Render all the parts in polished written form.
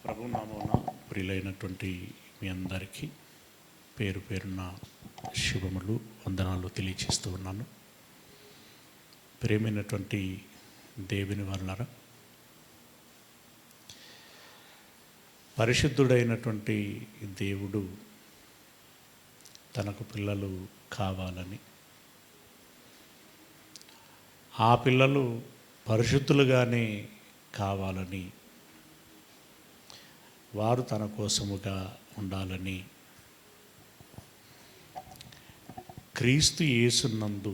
ప్రభునామమున ప్రియులైనటువంటి మీ అందరికీ పేరు పేరున శుభములు వందనాలు తెలియజేస్తూ ఉన్నాను. ప్రేమైనటువంటి దేవుని వలన పరిశుద్ధుడైనటువంటి దేవుడు తనకు పిల్లలు కావాలని, ఆ పిల్లలు పరిశుద్ధులుగానే కావాలని, వారు తన కోసముగా ఉండాలని క్రీస్తు యేసునందు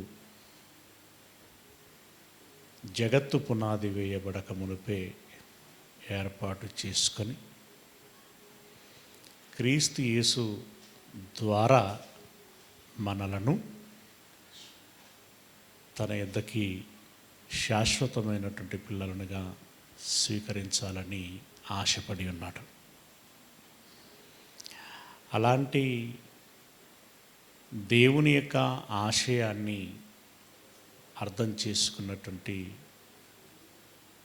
జగత్తు పునాది వేయబడక మునుపే ఏర్పాటు చేసుకొని క్రీస్తు యేసు ద్వారా మనలను తన యొద్దకి శాశ్వతమైనటువంటి పిల్లలనుగా స్వీకరించాలని ఆశపడి ఉన్నాడు. అలాంటి దేవుని యొక్క ఆశయాన్ని అర్థం చేసుకున్నటువంటి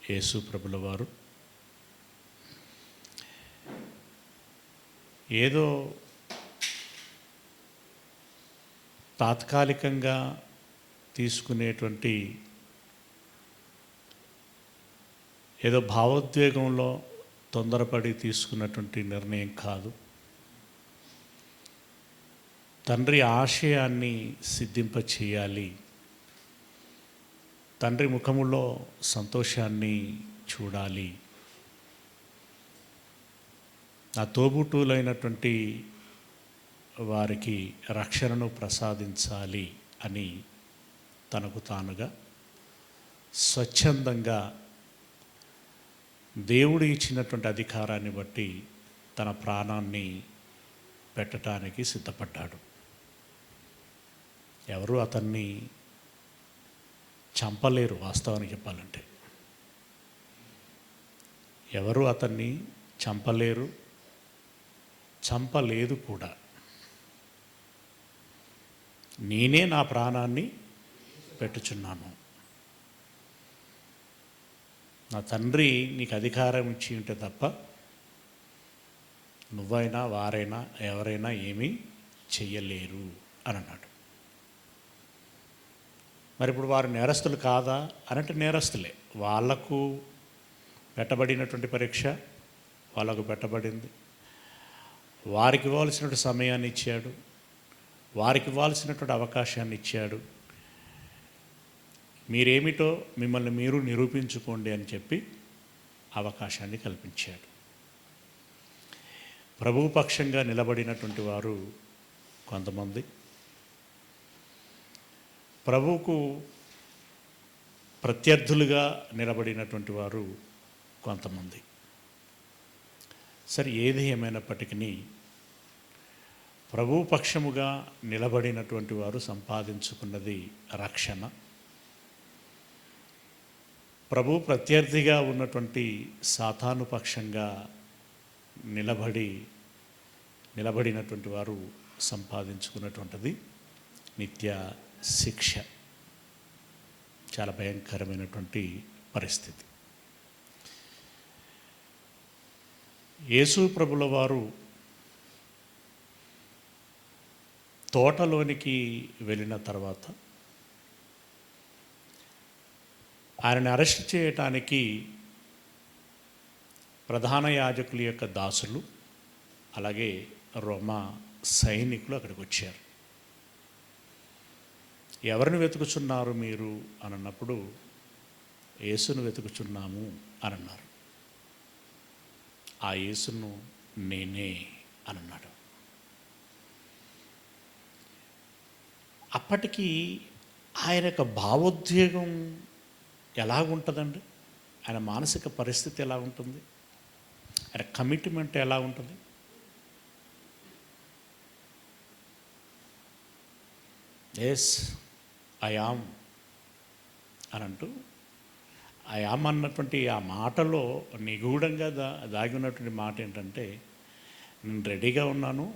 యేసు ప్రభుల వారు ఏదో తాత్కాలికంగా తీసుకునేటువంటి ఏదో భావోద్వేగంలో తొందరపడి తీసుకున్నటువంటి నిర్ణయం కాదు. తండ్రి ఆశయాన్ని సిద్ధింపచేయాలి, తండ్రి ముఖములో సంతోషాన్ని చూడాలి, నా తోబుట్టువులైనటువంటి వారికి రక్షణను ప్రసాదించాలి అని తనకు తానుగా స్వచ్ఛందంగా దేవుడు ఇచ్చినటువంటి అధికారాన్ని బట్టి తన ప్రాణాన్ని పెట్టడానికి సిద్ధపడ్డాడు. ఎవరు అతన్ని చంపలేరు. వాస్తవానికి చెప్పాలంటే ఎవరు అతన్ని చంపలేరు, చంపలేదు కూడా. నేనే నా ప్రాణాన్ని పెట్టుచున్నాను. నా తండ్రి నీకు అధికారం ఇచ్చి ఉంటే తప్ప నువ్వైనా వారైనా ఎవరైనా ఏమీ చెయ్యలేరు అని అన్నాడు. మరి ఇప్పుడు వారు నేరస్తులు కాదా అనంటే నేరస్తులే. వాళ్లకు పెట్టబడినటువంటి పరీక్ష వాళ్ళకు పెట్టబడింది. వారికి ఇవ్వాల్సినటువంటి సమయాన్ని ఇచ్చాడు, వారికి ఇవ్వాల్సినటువంటి అవకాశాన్ని ఇచ్చాడు. మీరేమిటో మిమ్మల్ని మీరు నిరూపించుకోండి అని చెప్పి అవకాశాన్ని కల్పించాడు. ప్రభువు పక్షంగా నిలబడినటువంటి వారు కొంతమంది, ప్రభువుకు ప్రత్యర్థులుగా నిలబడినటువంటి వారు కొంతమంది. సరే, ఏది ఏమైనప్పటికీ ప్రభువు పక్షముగా నిలబడినటువంటి వారు సంపాదించుకున్నది రక్షణ. ప్రభు ప్రత్యర్థిగా ఉన్నటువంటి సాతాను పక్షంగా నిలబడినటువంటి వారు సంపాదించుకున్నటువంటిది నిత్య శిక్ష. చాలా భయంకరమైనటువంటి పరిస్థితి. యేసు ప్రభుల వారు తోటలోనికి వెళ్ళిన తర్వాత ఆయనను అరెస్ట్ చేయటానికి ప్రధాన యాజకుల యొక్క దాసులు అలాగే రోమా సైనికులు అక్కడికి వచ్చారు. ఎవరిని వెతుకుచున్నారు మీరు అని అన్నప్పుడు యేసును వెతుకుచున్నాము అని అన్నారు. ఆ యేసును నేనే అని అన్నాడు. అప్పటికి ఆయన యొక్క భావోద్వేగం ఎలాగుంటుందండి? ఆయన మానసిక పరిస్థితి ఎలా ఉంటుంది? ఆయన కమిట్మెంట్ ఎలా ఉంటుంది? ఎస్ ఐ యామ్ అని అంటూ ఐ యామ్ అన్నటువంటి ఆ మాటలో నిగూఢంగా దాగి ఉన్నటువంటి మాట ఏంటంటే, నేను రెడీగా ఉన్నాను,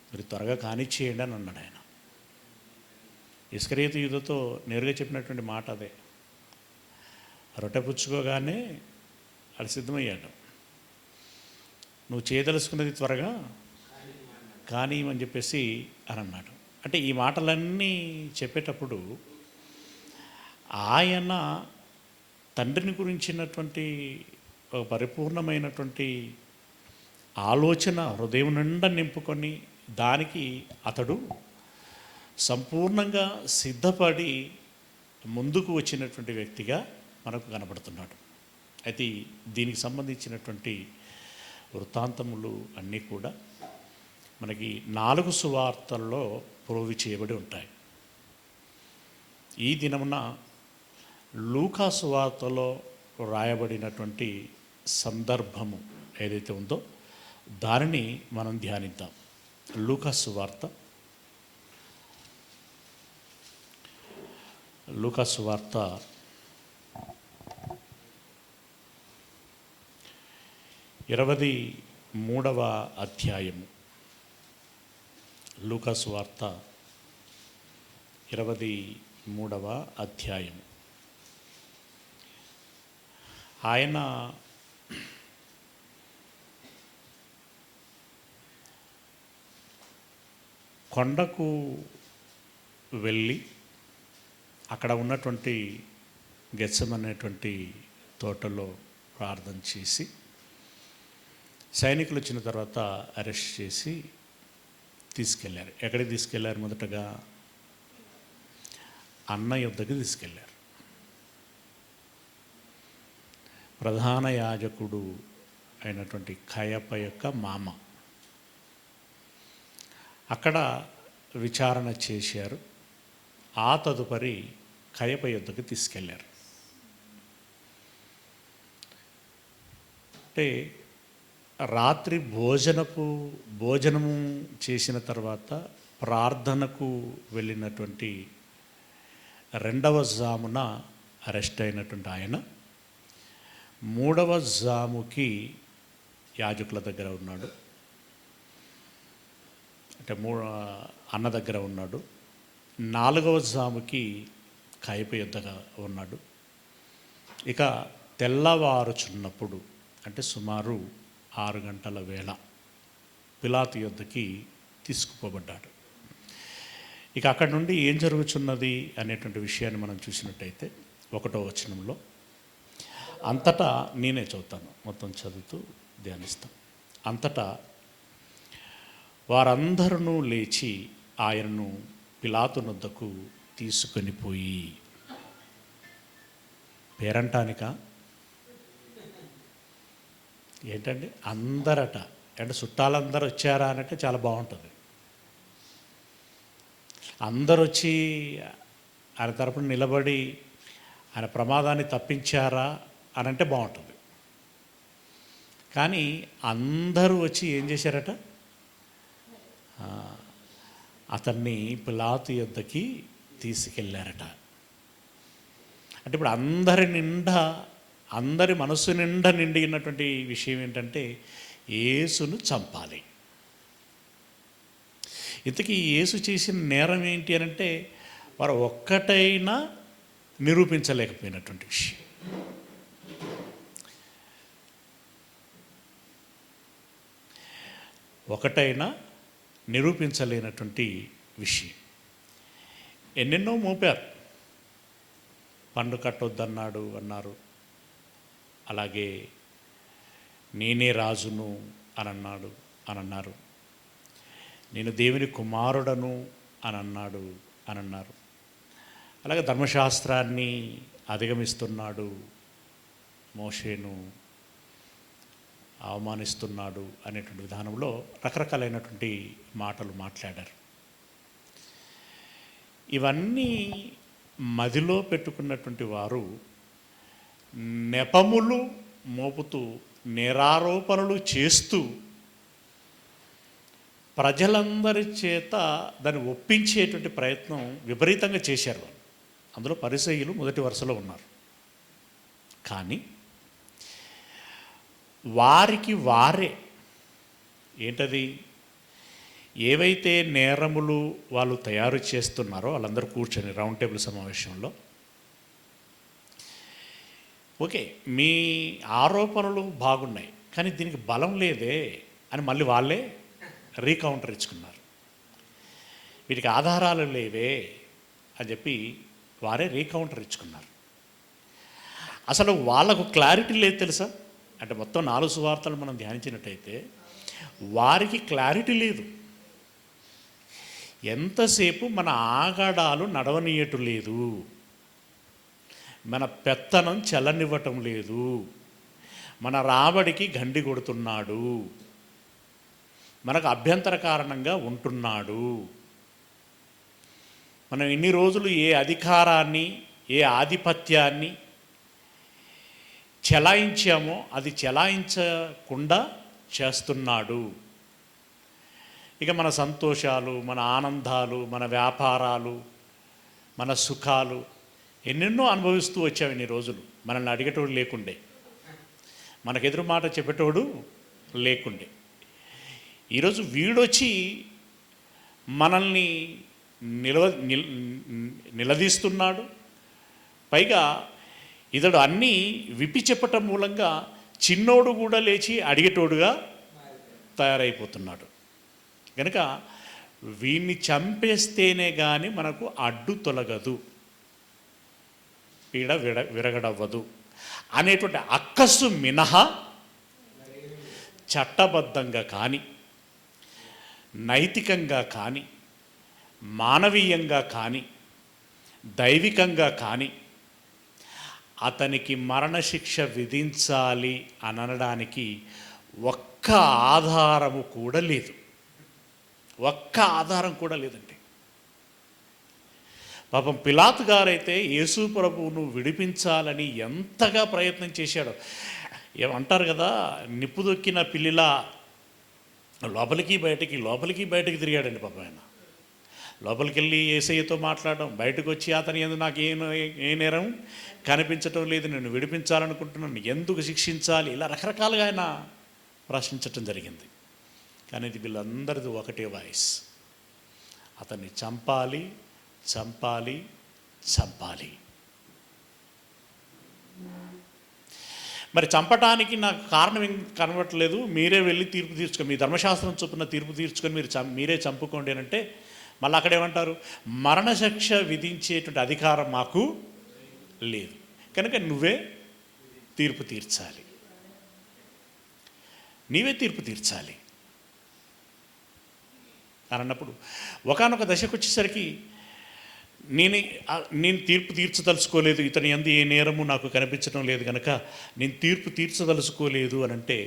మీరు త్వరగా కానిచ్చేయండి అని అన్నాడు ఆయన. ఇస్కరియోతు యూదుతో నేరుగా చెప్పినటువంటి మాట అదే. రొట్టె పుచ్చుకోగానే అది సిద్ధమయ్యాడు. నువ్వు చేయదలుచుకున్నది త్వరగా కానీ అని చెప్పేసి అని అన్నాడు. అంటే ఈ మాటలన్నీ చెప్పేటప్పుడు ఆయన తండ్రిని గురించినటువంటి ఒక పరిపూర్ణమైనటువంటి ఆలోచన హృదయం నిండా నింపుకొని దానికి అతడు సంపూర్ణంగా సిద్ధపడి ముందుకు వచ్చినటువంటి వ్యక్తిగా మనకు కనబడుతున్నాడు. అయితే దీనికి సంబంధించినటువంటి వృత్తాంతములు అన్నీ కూడా మనకి 4 సువార్తల్లో ప్రోవి చేయబడి ఉంటాయి. ఈ దినమున లూకా సువార్తలో రాయబడినటువంటి సందర్భము ఏదైతే ఉందో దానిని మనం ధ్యానిద్దాం. లూకా సువార్త 23వ అధ్యాయము. లూకా సువార్త 23వ అధ్యాయము. ఆయన కొండకు వెళ్ళి అక్కడ ఉన్నటువంటి గెత్సెమనేటువంటి తోటలో ప్రార్థన చేసి సైనికులు వచ్చిన తర్వాత అరెస్ట్ చేసి తీసుకెళ్ళారు. ఎక్కడికి తీసుకెళ్ళారు? మొదటగా అన్న యొద్దకు తీసుకెళ్ళారు. ప్రధాన యాజకుడు అయినటువంటి కయప యొక్క మామ. అక్కడ విచారణ చేశారు. ఆ తదుపరి కయప యొద్దకు తీసుకెళ్ళారు. అంటే రాత్రి భోజనము చేసిన తర్వాత ప్రార్థనకు వెళ్ళినటువంటి 2వ జామున అరెస్ట్ అయినటువంటి ఆయన 3వ జాముకి యాజకుల దగ్గర ఉన్నాడు. అంటే అన్న దగ్గర ఉన్నాడు. 4వ జాముకి కయప యొద్దగా ఉన్నాడు. ఇక తెల్లవారుచున్నప్పుడు అంటే సుమారు 6 గంటల వేళ పిలాతు యొద్దకి తీసుకుపోబడ్డాడు. ఇక అక్కడి నుండి ఏం జరుగుతున్నది అనేటువంటి విషయాన్ని మనం చూసినట్టయితే 1వ వచనంలో అంతటా నేనే చదువుతాను, మొత్తం చదువుతూ ధ్యానిస్తాం. అంతటా వారందరూ లేచి ఆయనను పిలాతు నొద్దకు తీసుకొని పోయి పేరంటానిక ఏంటండి అందరట అంటే చుట్టాలందరూ వచ్చారా అనంటే చాలా బాగుంటుంది. అందరూ వచ్చి ఆయన తరపున నిలబడి ఆయన ప్రమాదాన్ని తప్పించారా అనంటే బాగుంటుంది. కానీ అందరూ వచ్చి ఏం చేశారట? అతన్ని పిలాతు యొద్దకి తీసుకెళ్ళారట. అంటే ఇప్పుడు అందరి మనసు నిండా నిండినటువంటి విషయం ఏంటంటే యేసును చంపాలి. ఇంతకీ యేసు చేసిన నేరం ఏంటి అనంటే వారు ఒక్కటైనా నిరూపించలేకపోయినటువంటి విషయం. ఒకటైనా నిరూపించలేనటువంటి విషయం. ఎన్నెన్నో మోపారు. పండు కట్టొద్దన్నాడు అన్నారు. అలాగే నేనే రాజును అని అన్నారు. నేను దేవుని కుమారుడను అని అన్నారు. అలాగే ధర్మశాస్త్రాన్ని అధిగమిస్తున్నాడు, మోషేను అవమానిస్తున్నాడు అనేటువంటి విధానంలో రకరకాలైనటువంటి మాటలు మాట్లాడారు. ఇవన్నీ మదిలో పెట్టుకున్నటువంటి వారు నెపములు మోపుతూ నేరారోపణలు చేస్తూ ప్రజలందరి చేత దాన్ని ఒప్పించేటువంటి ప్రయత్నం విపరీతంగా చేశారు. అందులో పరిసయ్యులు మొదటి వరుసలో ఉన్నారు. కానీ వారికి వారే ఏంటది ఏవైతే నేరములు వాళ్ళు తయారు చేస్తున్నారో వాళ్ళందరూ కూర్చొని రౌండ్ టేబుల్ సమావేశంలో ఓకే మీ ఆరోపణలు బాగున్నాయి, కానీ దీనికి బలం లేదే అని మళ్ళీ వాళ్ళే రీకౌంటర్ ఇచ్చుకున్నారు. వీటికి ఆధారాలు లేవే అని చెప్పి వారే రీకౌంటర్ ఇచ్చుకున్నారు. అసలు వాళ్ళకు క్లారిటీ లేదు తెలుసా. అంటే మొత్తం 4 సువార్తలు మనం ధ్యానించినట్టయితే వారికి క్లారిటీ లేదు. ఎంతసేపు మన ఆగడాలు నడవనీయటం లేదు, మన పెత్తనం చెల్లనివ్వటం లేదు, మన రాబడికి గండి కొడుతున్నాడు, మనకు అభ్యంతర కారణంగా ఉంటున్నాడు. మనం ఇన్ని రోజులు ఏ అధికారాన్ని, ఏ ఆధిపత్యాన్ని చెలాయించామో అది చెలాయించకుండా చేస్తున్నాడు. ఇక మన సంతోషాలు, మన ఆనందాలు, మన వ్యాపారాలు, మన సుఖాలు ఎన్నెన్నో అనుభవిస్తూ వచ్చాము ఇన్ని రోజులు. మనల్ని అడిగేటోడు లేకుండే, మనకెదురు మాట చెప్పేటోడు లేకుండే. ఈరోజు వీడొచ్చి మనల్ని నిలదీస్తున్నాడు. పైగా ఇతడు అన్నీ విప్పి చెప్పటం మూలంగా చిన్నోడు కూడా లేచి అడిగేటోడుగా తయారైపోతున్నాడు. కనుక వీడిని చంపేస్తేనే కానీ మనకు అడ్డు తొలగదు, పీడ విరగడవ్వదు అనేటువంటి అక్కసు మినహా చట్టబద్ధంగా కానీ, నైతికంగా కానీ, మానవీయంగా కానీ, దైవికంగా కానీ అతనికి మరణశిక్ష విధించాలి అని అనడానికి ఒక్క ఆధారము కూడా లేదు. ఒక్క ఆధారం కూడా లేదండి. పాపం పిలాతు గారైతే యేసు ప్రభువును విడిపించాలని ఎంతగా ప్రయత్నం చేశాడో. ఏమంటారు కదా, నిప్పు దొక్కిన పిల్లిలా లోపలికి బయటికి తిరిగాడండి పాపం ఆయన. లోపలికి వెళ్ళి యేసయ్యతో మాట్లాడడం, బయటకు వచ్చి అతని ఎందుకు నాకు ఏ నేరం కనిపించటం లేదు, నేను విడిపించాలనుకుంటున్నాను, ఎందుకు శిక్షించాలి, ఇలా రకరకాలుగా ఆయన ప్రశ్నించటం జరిగింది. కానీ ఇది వీళ్ళందరిది ఒకటే వాయిస్, అతన్ని చంపాలి చంపాలి చంపాలి. మరి చంపటానికి నాకు కారణం ఏం కనబడట్లేదు, మీరే వెళ్ళి తీర్పు తీర్చుకొని, మీ ధర్మశాస్త్రం చొప్పున తీర్పు తీర్చుకొని మీరే చంపుకోండి అని అంటే మళ్ళీ అక్కడేమంటారు, మరణశిక్ష విధించేటువంటి అధికారం మాకు లేదు, కనుక నువ్వే తీర్పు తీర్చాలి, నీవే తీర్పు తీర్చాలి అని అన్నప్పుడు ఒకానొక దశకు వచ్చేసరికి నేను తీర్పు తీర్చదలుచుకోలేదు, ఇతని యందు ఏ నేరము నాకు కనిపించడం లేదు కనుక నేను తీర్పు తీర్చదలుచుకోలేదు అని అంటే,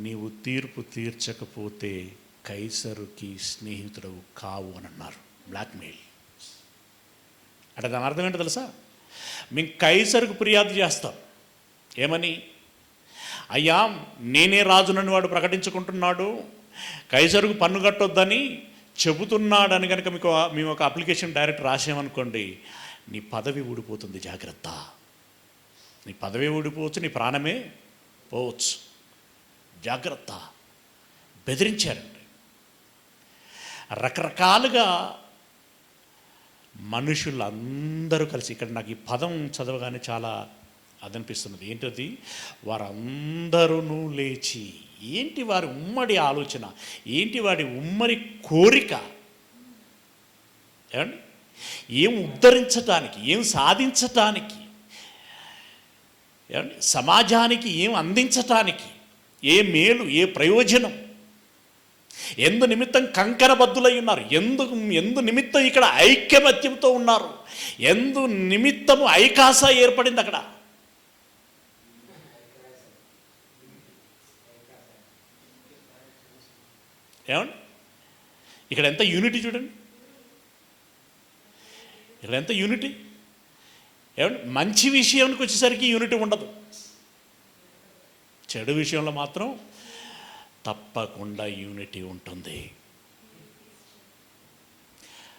నీవు తీర్పు తీర్చకపోతే కైసరుకి స్నేహితుడవు కావు అని అన్నారు. బ్లాక్మెయిల్ అంటే దాని అర్థం ఏంటో తెలుసా, మేము కైసరుకు ఫిర్యాదు చేస్తాం. ఏమని, అయ్యా నేనే రాజునని వాడు ప్రకటించుకుంటున్నాడు, కైసరుకు పన్ను కట్టొద్దని చెబుతున్నాడని కనుక మేము ఒక అప్లికేషన్ డైరెక్ట్ రాసామనుకోండి, నీ పదవి ఊడిపోతుంది, జాగ్రత్త, నీ పదవి ఊడిపోవచ్చు, నీ ప్రాణమే పోవచ్చు, జాగ్రత్త. బెదిరించారండి. రకరకాలుగా మనుషులందరూ కలిసి, ఇక్కడ నాకు ఈ పదం చదవగానే చాలా అదనిపిస్తున్నది. ఏంటది, వారందరూ లేచి, ఏంటి వారి ఉమ్మడి ఆలోచన, ఏంటి వాడి ఉమ్మడి కోరిక, ఏమండి, ఏం ఉద్ధరించటానికి, ఏం సాధించటానికి, ఏమండి, సమాజానికి ఏం అందించటానికి, ఏ మేలు, ఏ ప్రయోజనం, ఎందు నిమిత్తం కంకణబద్ధులై ఉన్నారు, ఎందు నిమిత్తం ఇక్కడ ఐక్యమత్యంతో ఉన్నారు, ఎందు నిమిత్తము ఐకాస ఏర్పడింది అక్కడ. ఏమండి, ఇక్కడ ఎంత యూనిటీ చూడండి, ఇక్కడ ఎంత యూనిటీ. ఏమండి, మంచి విషయానికి వచ్చేసరికి యూనిటీ ఉండదు, చెడు విషయంలో మాత్రం తప్పకుండా యూనిటీ ఉంటుంది.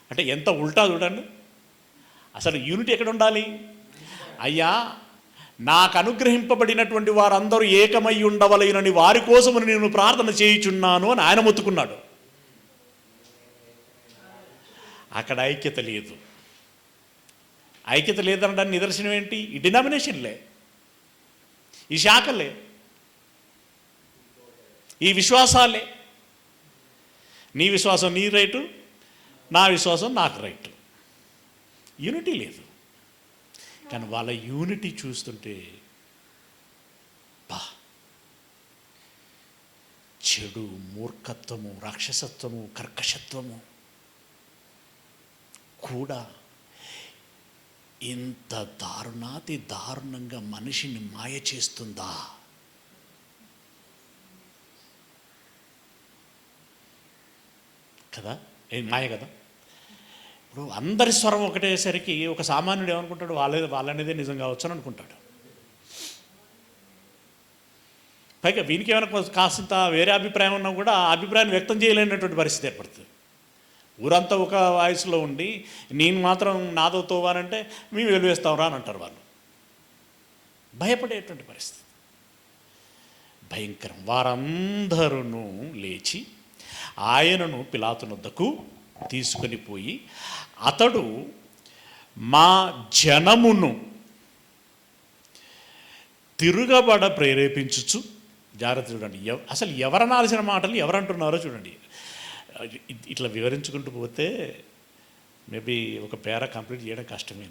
అంటే ఎంత ఉల్టా చూడండి. అసలు యూనిటీ ఎక్కడ ఉండాలి, అయ్యా నాకు అనుగ్రహింపబడినటువంటి వారందరూ ఏకమై ఉండవలెనని వారి కోసము నేను ప్రార్థన చేయుచున్నాను అని ఆయన మొత్తుకున్నాడు. అక్కడ ఐక్యత లేదు. ఐక్యత లేదనడానికి నిదర్శనం ఏంటి, ఈ డినామినేషన్లే, ఈ శాఖలే. ఈ విశ్వాసాలే. నీ విశ్వాసం నీ రైటు, నా విశ్వాసం నాకు రైటు. యూనిటీ లేదు. కానీ వాళ్ళ యూనిటీ చూస్తుంటే బా, చెడు, మూర్ఖత్వము, రాక్షసత్వము, కర్కశత్వము కూడా ఇంత దారుణాతి దారుణంగా మనిషిని మాయ చేస్తుందా? కదా, ఏం మాయ కదా. ఇప్పుడు అందరి స్వరం ఒకటేసరికి ఒక సామాన్యుడు ఏమనుకుంటాడు, వాళ్ళనేదే నిజం కావచ్చు అని అనుకుంటాడు. పైగా వీనికి ఏమైనా కాసింత వేరే అభిప్రాయం ఉన్నా కూడా ఆ అభిప్రాయాన్ని వ్యక్తం చేయలేనటువంటి పరిస్థితి ఏర్పడుతుంది. ఊరంతా ఒక వాయిస్లో ఉండి నేను మాత్రం నాదో తోవానంటే మేము వెలువేస్తాంరా అని అంటారు వాళ్ళు. భయపడేటువంటి పరిస్థితి భయంకరం. వారందరూ లేచి ఆయనను పిలాతునొద్దకు తీసుకొని పోయి, అతడు మా జనమును తిరుగబడ ప్రేరేపించుచు, జాగ్రత్త చూడండి, అసలు ఎవరనాల్సిన మాటలు ఎవరంటున్నారో చూడండి. ఇట్లా వివరించుకుంటూ పోతే మేబీ ఒక పేర కంప్లీట్ చేయడం కష్టమే.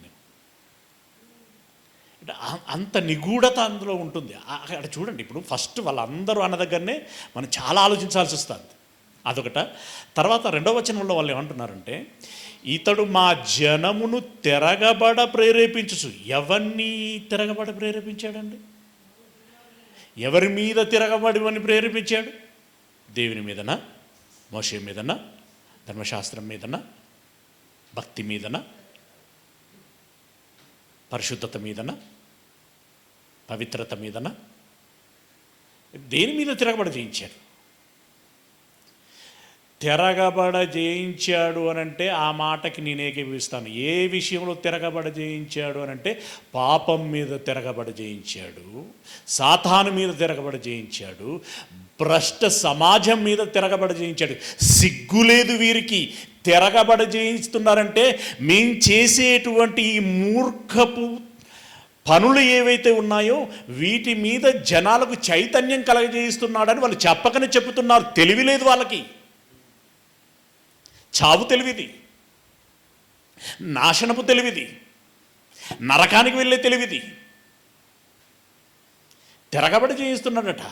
అంత నిగూఢత అందులో ఉంటుంది. అక్కడ చూడండి, ఇప్పుడు ఫస్ట్ వాళ్ళందరూ అన్న దగ్గరనే మనం చాలా ఆలోచించాల్సి వస్తుంది. అదొకట. తర్వాత రెండవ వచనంలో వాళ్ళు ఏమంటున్నారంటే, ఇతడు మా జనమును తిరగబడ ప్రేరేపించుచు. ఎవరిని తిరగబడ ప్రేరేపించాడండి? ఎవరి మీద తిరగబడి ప్రేరేపించాడు? దేవుని మీదనా, మోషే మీదనా, ధర్మశాస్త్రం మీదనా, భక్తి మీదనా, పరిశుద్ధత మీదనా, పవిత్రత మీదనా? దేని మీద తిరగబడ చేయించాడు? తిరగబడ జయించాడు అనంటే ఆ మాటకి నేను ఏకీభవిస్తాను. ఏ విషయంలో తిరగబడ జయించాడు అనంటే పాపం మీద తిరగబడ జయించాడు, సాతాను మీద తిరగబడ జయించాడు, భ్రష్ట సమాజం మీద తిరగబడ జయించాడు. సిగ్గులేదు వీరికి. తిరగబడ జయిస్తున్నారంటే మేము చేసేటువంటి ఈ మూర్ఖపు పనులు ఏవైతే ఉన్నాయో వీటి మీద జనాలకు చైతన్యం కలగజేయిస్తున్నాడని వాళ్ళు చెప్పకనే చెబుతున్నారు. తెలివి లేదు వాళ్ళకి. చావు తెలివిది, నాశనపు తెలివిది, నరకానికి వెళ్ళే తెలివిది. తిరగబడి చేయిస్తున్నాడట.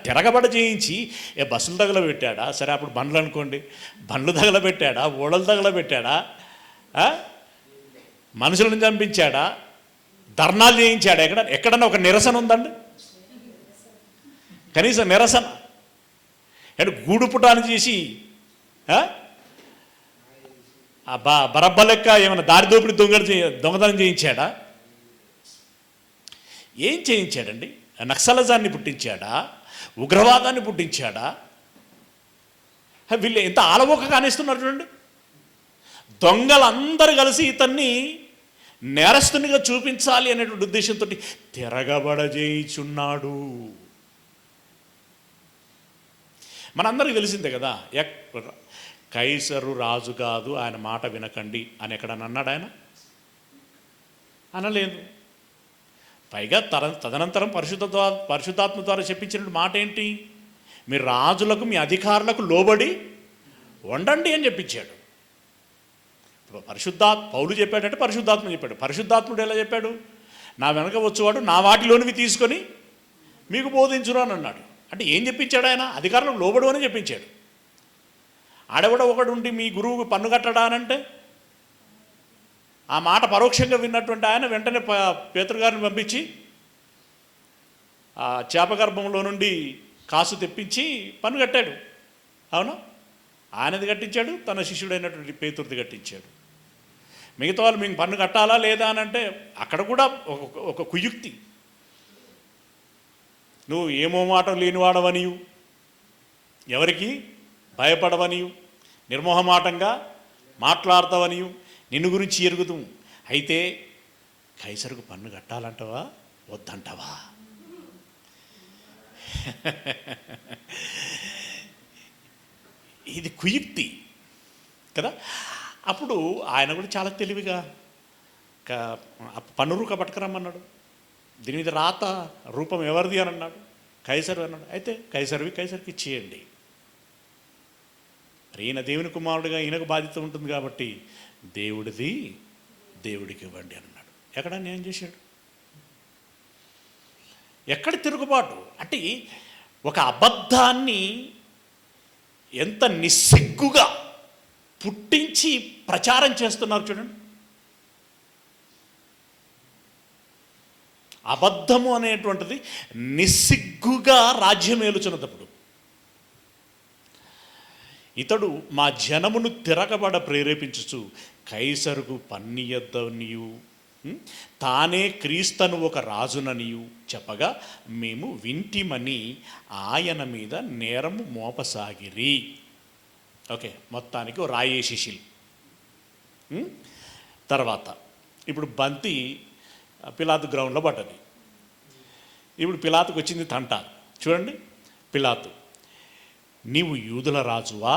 తిరగబడి చేయించి బస్సులు తగలబెట్టాడా? సరే, అప్పుడు బండ్లు అనుకోండి, బండ్లు తగలబెట్టాడా, ఓడలు తగలబెట్టాడా, మనుషులను చంపించాడా, ధర్నాలు చేయించాడా? ఎక్కడన్నా ఒక నిరసన ఉందండి? కనీసం నిరసన గూడుపుటాన్ని చేసి బరబ్బ లెక్క ఏమైనా దారిదోపిడి దొంగతనం చేయించాడా? ఏం చేయించాడండి? నక్సలిజాన్ని పుట్టించాడా? ఉగ్రవాదాన్ని పుట్టించాడా? వీళ్ళు ఎంత ఆలవోక కానిస్తున్నారు చూడండి. దొంగలందరూ కలిసి ఇతన్ని నేరస్తునిగా చూపించాలి అనేటువంటి ఉద్దేశంతో తిరగబడ చేయించున్నాడు. మనందరికీ తెలిసిందే కదా, కైసరు రాజు కాదు, ఆయన మాట వినకండి అని ఎక్కడన్నా అన్నాడు ఆయన? అనలేదు. పైగా తదనంతరం పరిశుద్ధాత్మ ద్వారా చెప్పించిన మాట ఏంటి? మీరు రాజులకు, మీ అధికారులకు లోబడి వండండి అని చెప్పించాడు. పౌలు చెప్పాడంటే పరిశుద్ధాత్మ చెప్పాడు. పరిశుద్ధాత్ముడు ఎలా చెప్పాడు? నా వెనక వచ్చేవాడు నా వాటిలోనివి తీసుకొని మీకు బోధించును అని అన్నాడు. అంటే ఏం చెప్పించాడు ఆయన? అధికారులకు లోబడు అని చెప్పించాడు. ఆడెవడ ఒకడు ఉండి మీ గురువుకు పన్ను కట్టడా అనంటే ఆ మాట పరోక్షంగా విన్నటువంటి ఆయన వెంటనే పేతురు గారిని పంపించి ఆ చేపగర్భంలో నుండి కాసు తెప్పించి పన్ను కట్టాడు. అవునా? ఆయనది కట్టించాడు, తన శిష్యుడైనటువంటి పేతురుది కట్టించాడు. మిగతా వాళ్ళు మీకు పన్ను కట్టాలా లేదా అని అంటే అక్కడ కూడా ఒక కుయుక్తి. నువ్వు ఏమో మాట లేనివాడవనియు, ఎవరికి భయపడవనియు, నిర్మోహమాటంగా మాట్లాడతావనియు నిన్ను గురించి ఎరుగుతూ, అయితే కైసరుకు పన్ను కట్టాలంటావా వద్దంటావా? ఇది కుయుక్తి కదా. అప్పుడు ఆయన కూడా చాలా తెలివిగా పన్ను రూక పట్టుకురమ్మన్నాడు. దీని మీద రాత రూపం ఎవరిది అని అన్నాడు. కైసరు అన్నాడు. అయితే కైసరువి కైసరికి ఇచ్చేయండి, ఈయన దేవుని కుమారుడిగా ఈయనకు బాధ్యత ఉంటుంది కాబట్టి దేవుడిది దేవుడికి ఇవ్వండి అన్నాడు. ఎక్కడ న్యాయం చేశాడు? ఎక్కడ తిరుగుబాటు? అంటే ఒక అబద్ధాన్ని ఎంత నిస్సిగ్గుగా పుట్టించి ప్రచారం చేస్తున్నారు చూడండి. అబద్ధము అనేటువంటిది నిస్సిగ్గుగా రాజ్యం ఏలుచున్నప్పుడు ఇతడు మా జనమును తిరగబడ ప్రేరేపించుచు కైసరుకు పన్నియద్దనియు తానే క్రీస్తను ఒక రాజుననియు చెప్పగా మేము వింటిమని ఆయన మీద నేరము మోపసాగిరి. ఓకే, మొత్తానికి ఓ రాయేశిశిల్. తర్వాత ఇప్పుడు బంతి పిలాతు గ్రౌండ్లో పడ్డది. ఇప్పుడు పిలాతుకు వచ్చింది తంట. చూడండి, పిలాతు నీవు యూదుల రాజువా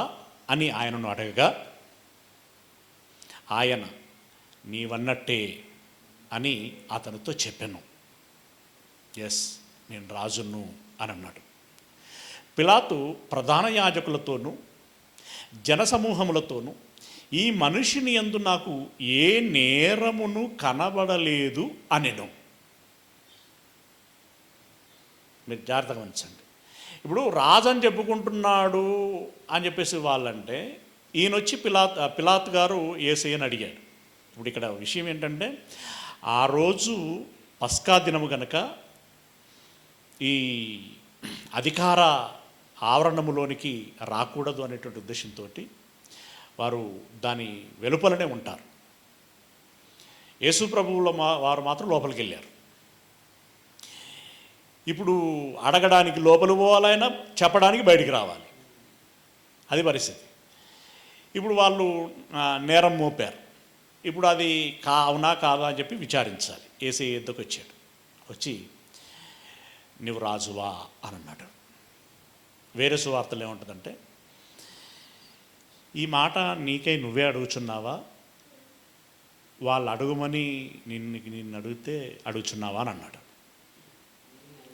అని ఆయనను అడగగా ఆయన నీవన్నట్టే అని అతనితో చెప్పాను. ఎస్, నేను రాజును అని అన్నాడు. పిలాతు ప్రధాన యాజకులతోనూ జనసమూహములతోనూ ఈ మనిషిని యందు నాకు ఏ నేరమును కనబడలేదు అనెను. మీరు జాగ్రత్తగా గమనించండి. ఇప్పుడు రాజు అని చెప్పుకుంటున్నాడు అని చెప్పేసి వాళ్ళంటే ఈయన వచ్చి పిలాతు గారు యేసయ్యని అడిగాడు. ఇప్పుడు ఇక్కడ విషయం ఏంటంటే ఆ రోజు పస్కా దినము కనుక ఈ అధికార ఆవరణములోనికి రాకూడదు అనేటువంటి ఉద్దేశంతో వారు దాని వెలుపలనే ఉంటారు. యేసు ప్రభువుల వారు మాత్రం లోపలికి వెళ్ళారు. ఇప్పుడు అడగడానికి లోపల పోవాలైనా చెప్పడానికి బయటికి రావాలి, అది పరిస్థితి. ఇప్పుడు వాళ్ళు నేరం మోపారు. ఇప్పుడు అది అవునా కాదా అని చెప్పి విచారించాలి. యేసయ్య ఎద్దుకు వచ్చాడు. వచ్చి నువ్వు రాజువా అని అన్నాడు. వేరే సువార్తలు ఏముంటుందంటే ఈ మాట నీకై నువ్వే అడుగుచున్నావా, వాళ్ళు అడుగుమని నిన్ను అడిగితే అడుగుచున్నావా అని అన్నాడు.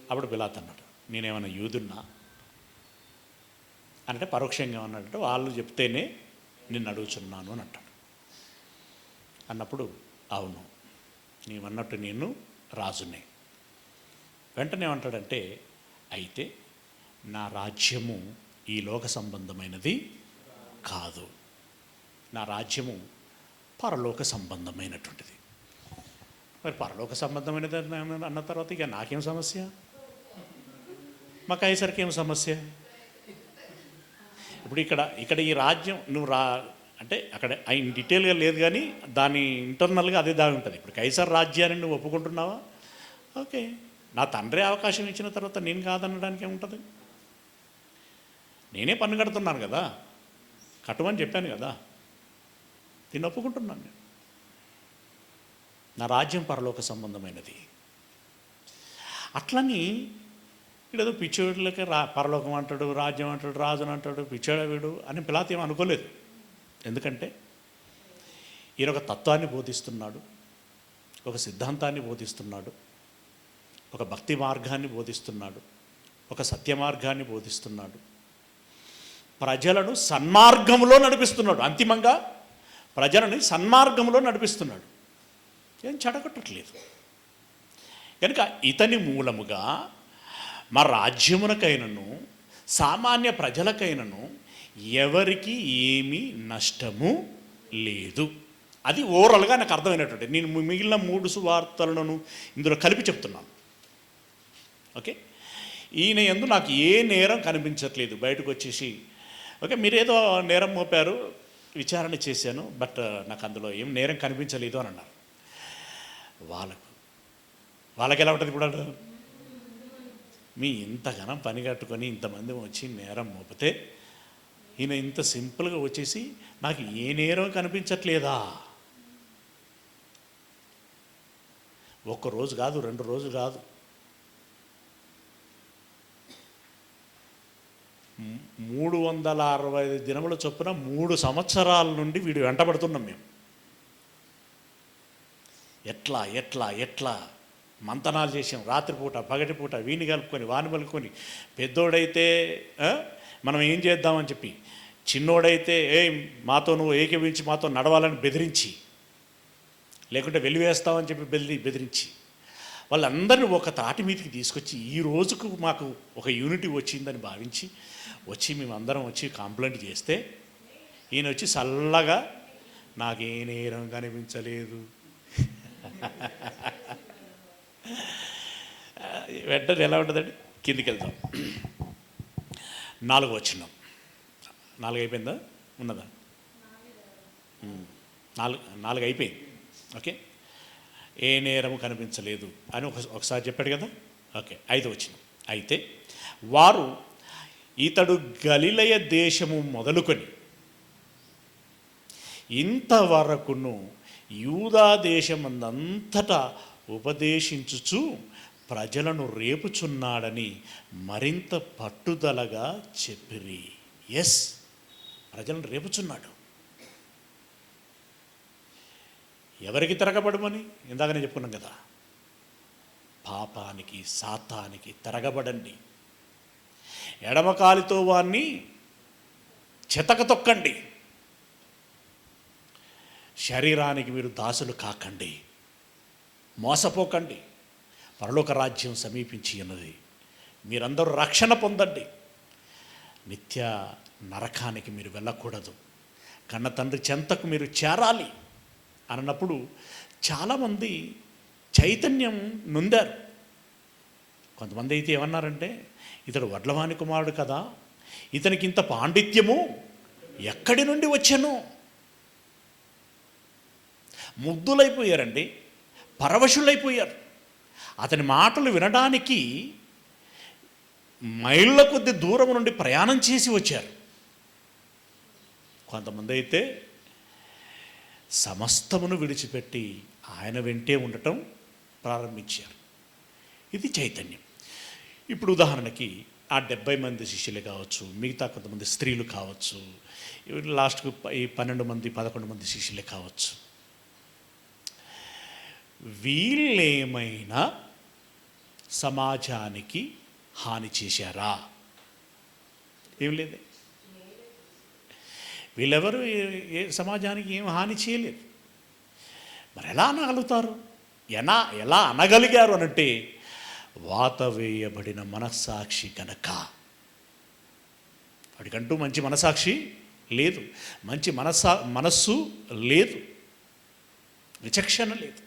అప్పుడు పిలాతు అన్నాడు, నేనేమన్నా యూదున్నా అంటే పరోక్షంగా అన్నాడంటే వాళ్ళు చెప్తేనే నిన్ను అడుగుచున్నాను అని అంటాడు. అన్నప్పుడు అవును, నీవన్నట్టు నేను రాజునే. వెంటనే ఏమంటాడంటే అయితే నా రాజ్యము ఈ లోక సంబంధమైనది కాదు, నా రాజ్యము పరలోక సంబంధమైనటువంటిది. మరి పరలోక సంబంధమైనది అన్న తర్వాత ఇక నాకేం సమస్య, మా కైసరికి ఏం సమస్య? ఇప్పుడు ఇక్కడ ఈ రాజ్యం నువ్వు అంటే అక్కడ డీటెయిల్గా లేదు కానీ దాని ఇంటర్నల్గా అదే దాగి ఉంటుంది. ఇప్పుడు కైసర్ రాజ్యాన్ని నువ్వు ఒప్పుకుంటున్నావా? ఓకే, నా తండ్రి అవకాశం ఇచ్చిన తర్వాత నేను కాదనడానికి ఏముంటుంది? నేనే పన్ను కడుతున్నాను కదా, కట్టమని చెప్పాను కదా, దీన్ని ఒప్పుకుంటున్నాను నేను. నా రాజ్యం పరలోక సంబంధమైనది. అట్లని ఇక్కడేదో పిచ్చోళ్ళకి పరలోకం అంటాడు, రాజ్యం అంటాడు, రాజుని అంటాడు, పిచ్చోడ వీడు అని పిలాతు ఏం అనుకోలేదు. ఎందుకంటే ఈయన ఒక తత్వాన్ని బోధిస్తున్నాడు, ఒక సిద్ధాంతాన్ని బోధిస్తున్నాడు, ఒక భక్తి మార్గాన్ని బోధిస్తున్నాడు, ఒక సత్య మార్గాన్ని బోధిస్తున్నాడు, ప్రజలను సన్మార్గంలో నడిపిస్తున్నాడు. అంతిమంగా ప్రజలని సన్మార్గంలో నడిపిస్తున్నాడు, ఏం చెడగొట్టట్లేదు. కనుక ఇతని మూలముగా మా రాజ్యమునకైనను సామాన్య ప్రజలకైనను ఎవరికి ఏమీ నష్టము లేదు. అది ఓవరాల్గా నాకు అర్థమైనటువంటి, నేను మిగిలిన 3 సువార్తలను ఇందులో కలిపి చెప్తున్నాను. ఓకే, ఈయన యందు నాకు ఏ నేరం కనిపించట్లేదు. బయటకు వచ్చేసి ఓకే మీరేదో నేరం మోపారు, విచారణ చేశాను, బట్ నాకు అందులో ఏం నేరం కనిపించలేదు అని అన్నారు. వాళ్ళకి ఎలా ఉంటుంది? ఇప్పుడు మీ ఇంతగానం పని కట్టుకొని ఇంతమంది వచ్చి నేరం మోపితే ఈయన ఇంత సింపుల్గా వచ్చేసి నాకు ఏ నేరం కనిపించట్లేదా? ఒక్క రోజు కాదు, 2 రోజులు కాదు, 365 దినముల చొప్పున 3 సంవత్సరాల నుండి వీడు వెంటబడుతున్నాం మేము. ఎట్లా ఎట్లా ఎట్లా మంతనాలు చేసాం, రాత్రిపూట పగటిపూట వీని కలుపుకొని వాని కలుపుకొని, పెద్దోడైతే మనం ఏం చేద్దామని చెప్పి, చిన్నోడైతే మాతో నువ్వు ఏకీభవించి మాతో నడవాలని బెదిరించి, లేకుంటే వెలివేస్తామని చెప్పి బెదిరించి వాళ్ళందరినీ ఒక తాటి మీదకి తీసుకొచ్చి ఈ రోజుకు మాకు ఒక యూనిటీ వచ్చిందని భావించి మేమందరం వచ్చి కంప్లైంట్ చేస్తే ఈయన వచ్చి చల్లగా నాకే నేరం కనిపించలేదు వెంటనే ఎలా ఉంటుందండి? కిందికి వెళ్తాం. 4వ వచనం. 4 అయిపోయిందా? ఉన్నదా? 4 అయిపోయింది. ఓకే, ఏ నేరము కనిపించలేదు అని ఒకసారి చెప్పాడు కదా. ఓకే, 5వ వచనం. అయితే వారు ఇతడు గలిలయ దేశము మొదలుకొని ఇంతవరకును యూదా దేశమందంతటా ఉపదేశించుచు ప్రజలను రేపుచున్నాడని మరింత పట్టుదలగా చెప్పిరి. ఎస్, ప్రజలను రేపుచున్నాడు. ఎవరికి తిరగబడమని ఇందాక నేను చెప్పుకున్నాం కదా, పాపానికి సాతానికి తిరగబడండి, ఎడమకాలితో వాణ్ణి చెతక తొక్కండి, శరీరానికి మీరు దాసులు కాకండి, మోసపోకండి, పరలోక రాజ్యం సమీపించి ఉన్నది, మీరందరూ రక్షణ పొందండి, నిత్య నరకానికి మీరు వెళ్ళకూడదు, కన్న తండ్రి చెంతకు మీరు చేరాలి అన్నప్పుడు చాలామంది చైతన్యం నొందారు. కొంతమంది అయితే ఏమన్నారంటే, ఇతడు వడ్లవాని కుమారుడు కదా, ఇతనికి ఇంత పాండిత్యము ఎక్కడి నుండి వచ్చాను? ముగ్ధులైపోయారండి, పరవశులైపోయారు. అతని మాటలు వినడానికి మైళ్ళ కొద్ది దూరం నుండి ప్రయాణం చేసి వచ్చారు. కొంతమంది అయితే సమస్తమును విడిచిపెట్టి ఆయన వెంటే ఉండటం ప్రారంభించారు. ఇది చైతన్యం. ఇప్పుడు ఉదాహరణకి ఆ 70 మంది శిష్యులు కావచ్చు, మిగతా కొంతమంది స్త్రీలు కావచ్చు, లాస్ట్కు ఈ 12 మంది 11 మంది శిష్యులే కావచ్చు, వీళ్ళేమైనా సమాజానికి హాని చేశారా? ఏం లేదు. వీళ్ళెవరు సమాజానికి ఏం హాని చేయలేదు. మరి ఎలా అనగలుగుతారు? ఎలా అనగలిగారు అనంటే, వాత వేయబడిన మనస్సాక్షి కనుక. వాడికంటూ మంచి మనసాక్షి లేదు, మంచి మనస్సు లేదు, విచక్షణ లేదు.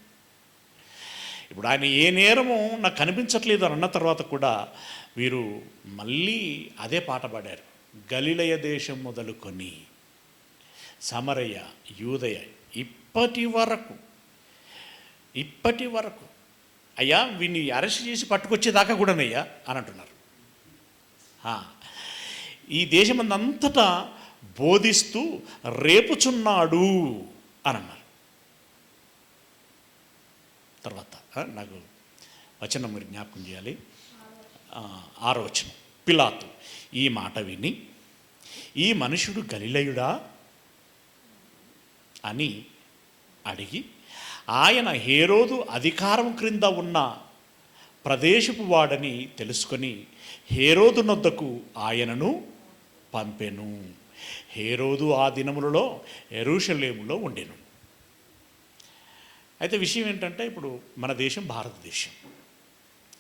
ఇప్పుడు ఆయన ఏ నేరము నాకు కనిపించట్లేదు అని అన్న తర్వాత కూడా వీరు మళ్ళీ అదే పాట పాడారు. గలిలయ దేశం మొదలుకొని సమరయ, యూదయ, ఇప్పటి వరకు అయ్యా వీడిని అరెస్ట్ చేసి పట్టుకొచ్చేదాకా కూడానయ్యా అని అంటున్నారు. ఈ దేశమందంతటా బోధిస్తూ రేపుచున్నాడు అని అన్నారు. తర్వాత నాకు వచనం మీరు జ్ఞాపకం చేయాలి. 6వ వచనం. పిలాతు ఈ మాట విని, ఈ మనుషుడు గలిలయుడా అని అడిగి, ఆయన హేరోదు అధికారం క్రింద ఉన్న ప్రదేశపు వాడని తెలుసుకొని హేరోదు నొద్దకు ఆయనను పంపెను. హేరోదు ఆ దినములలో యెరూషలేములో ఉండెను. అయితే విషయం ఏంటంటే, ఇప్పుడు మన దేశం భారతదేశం,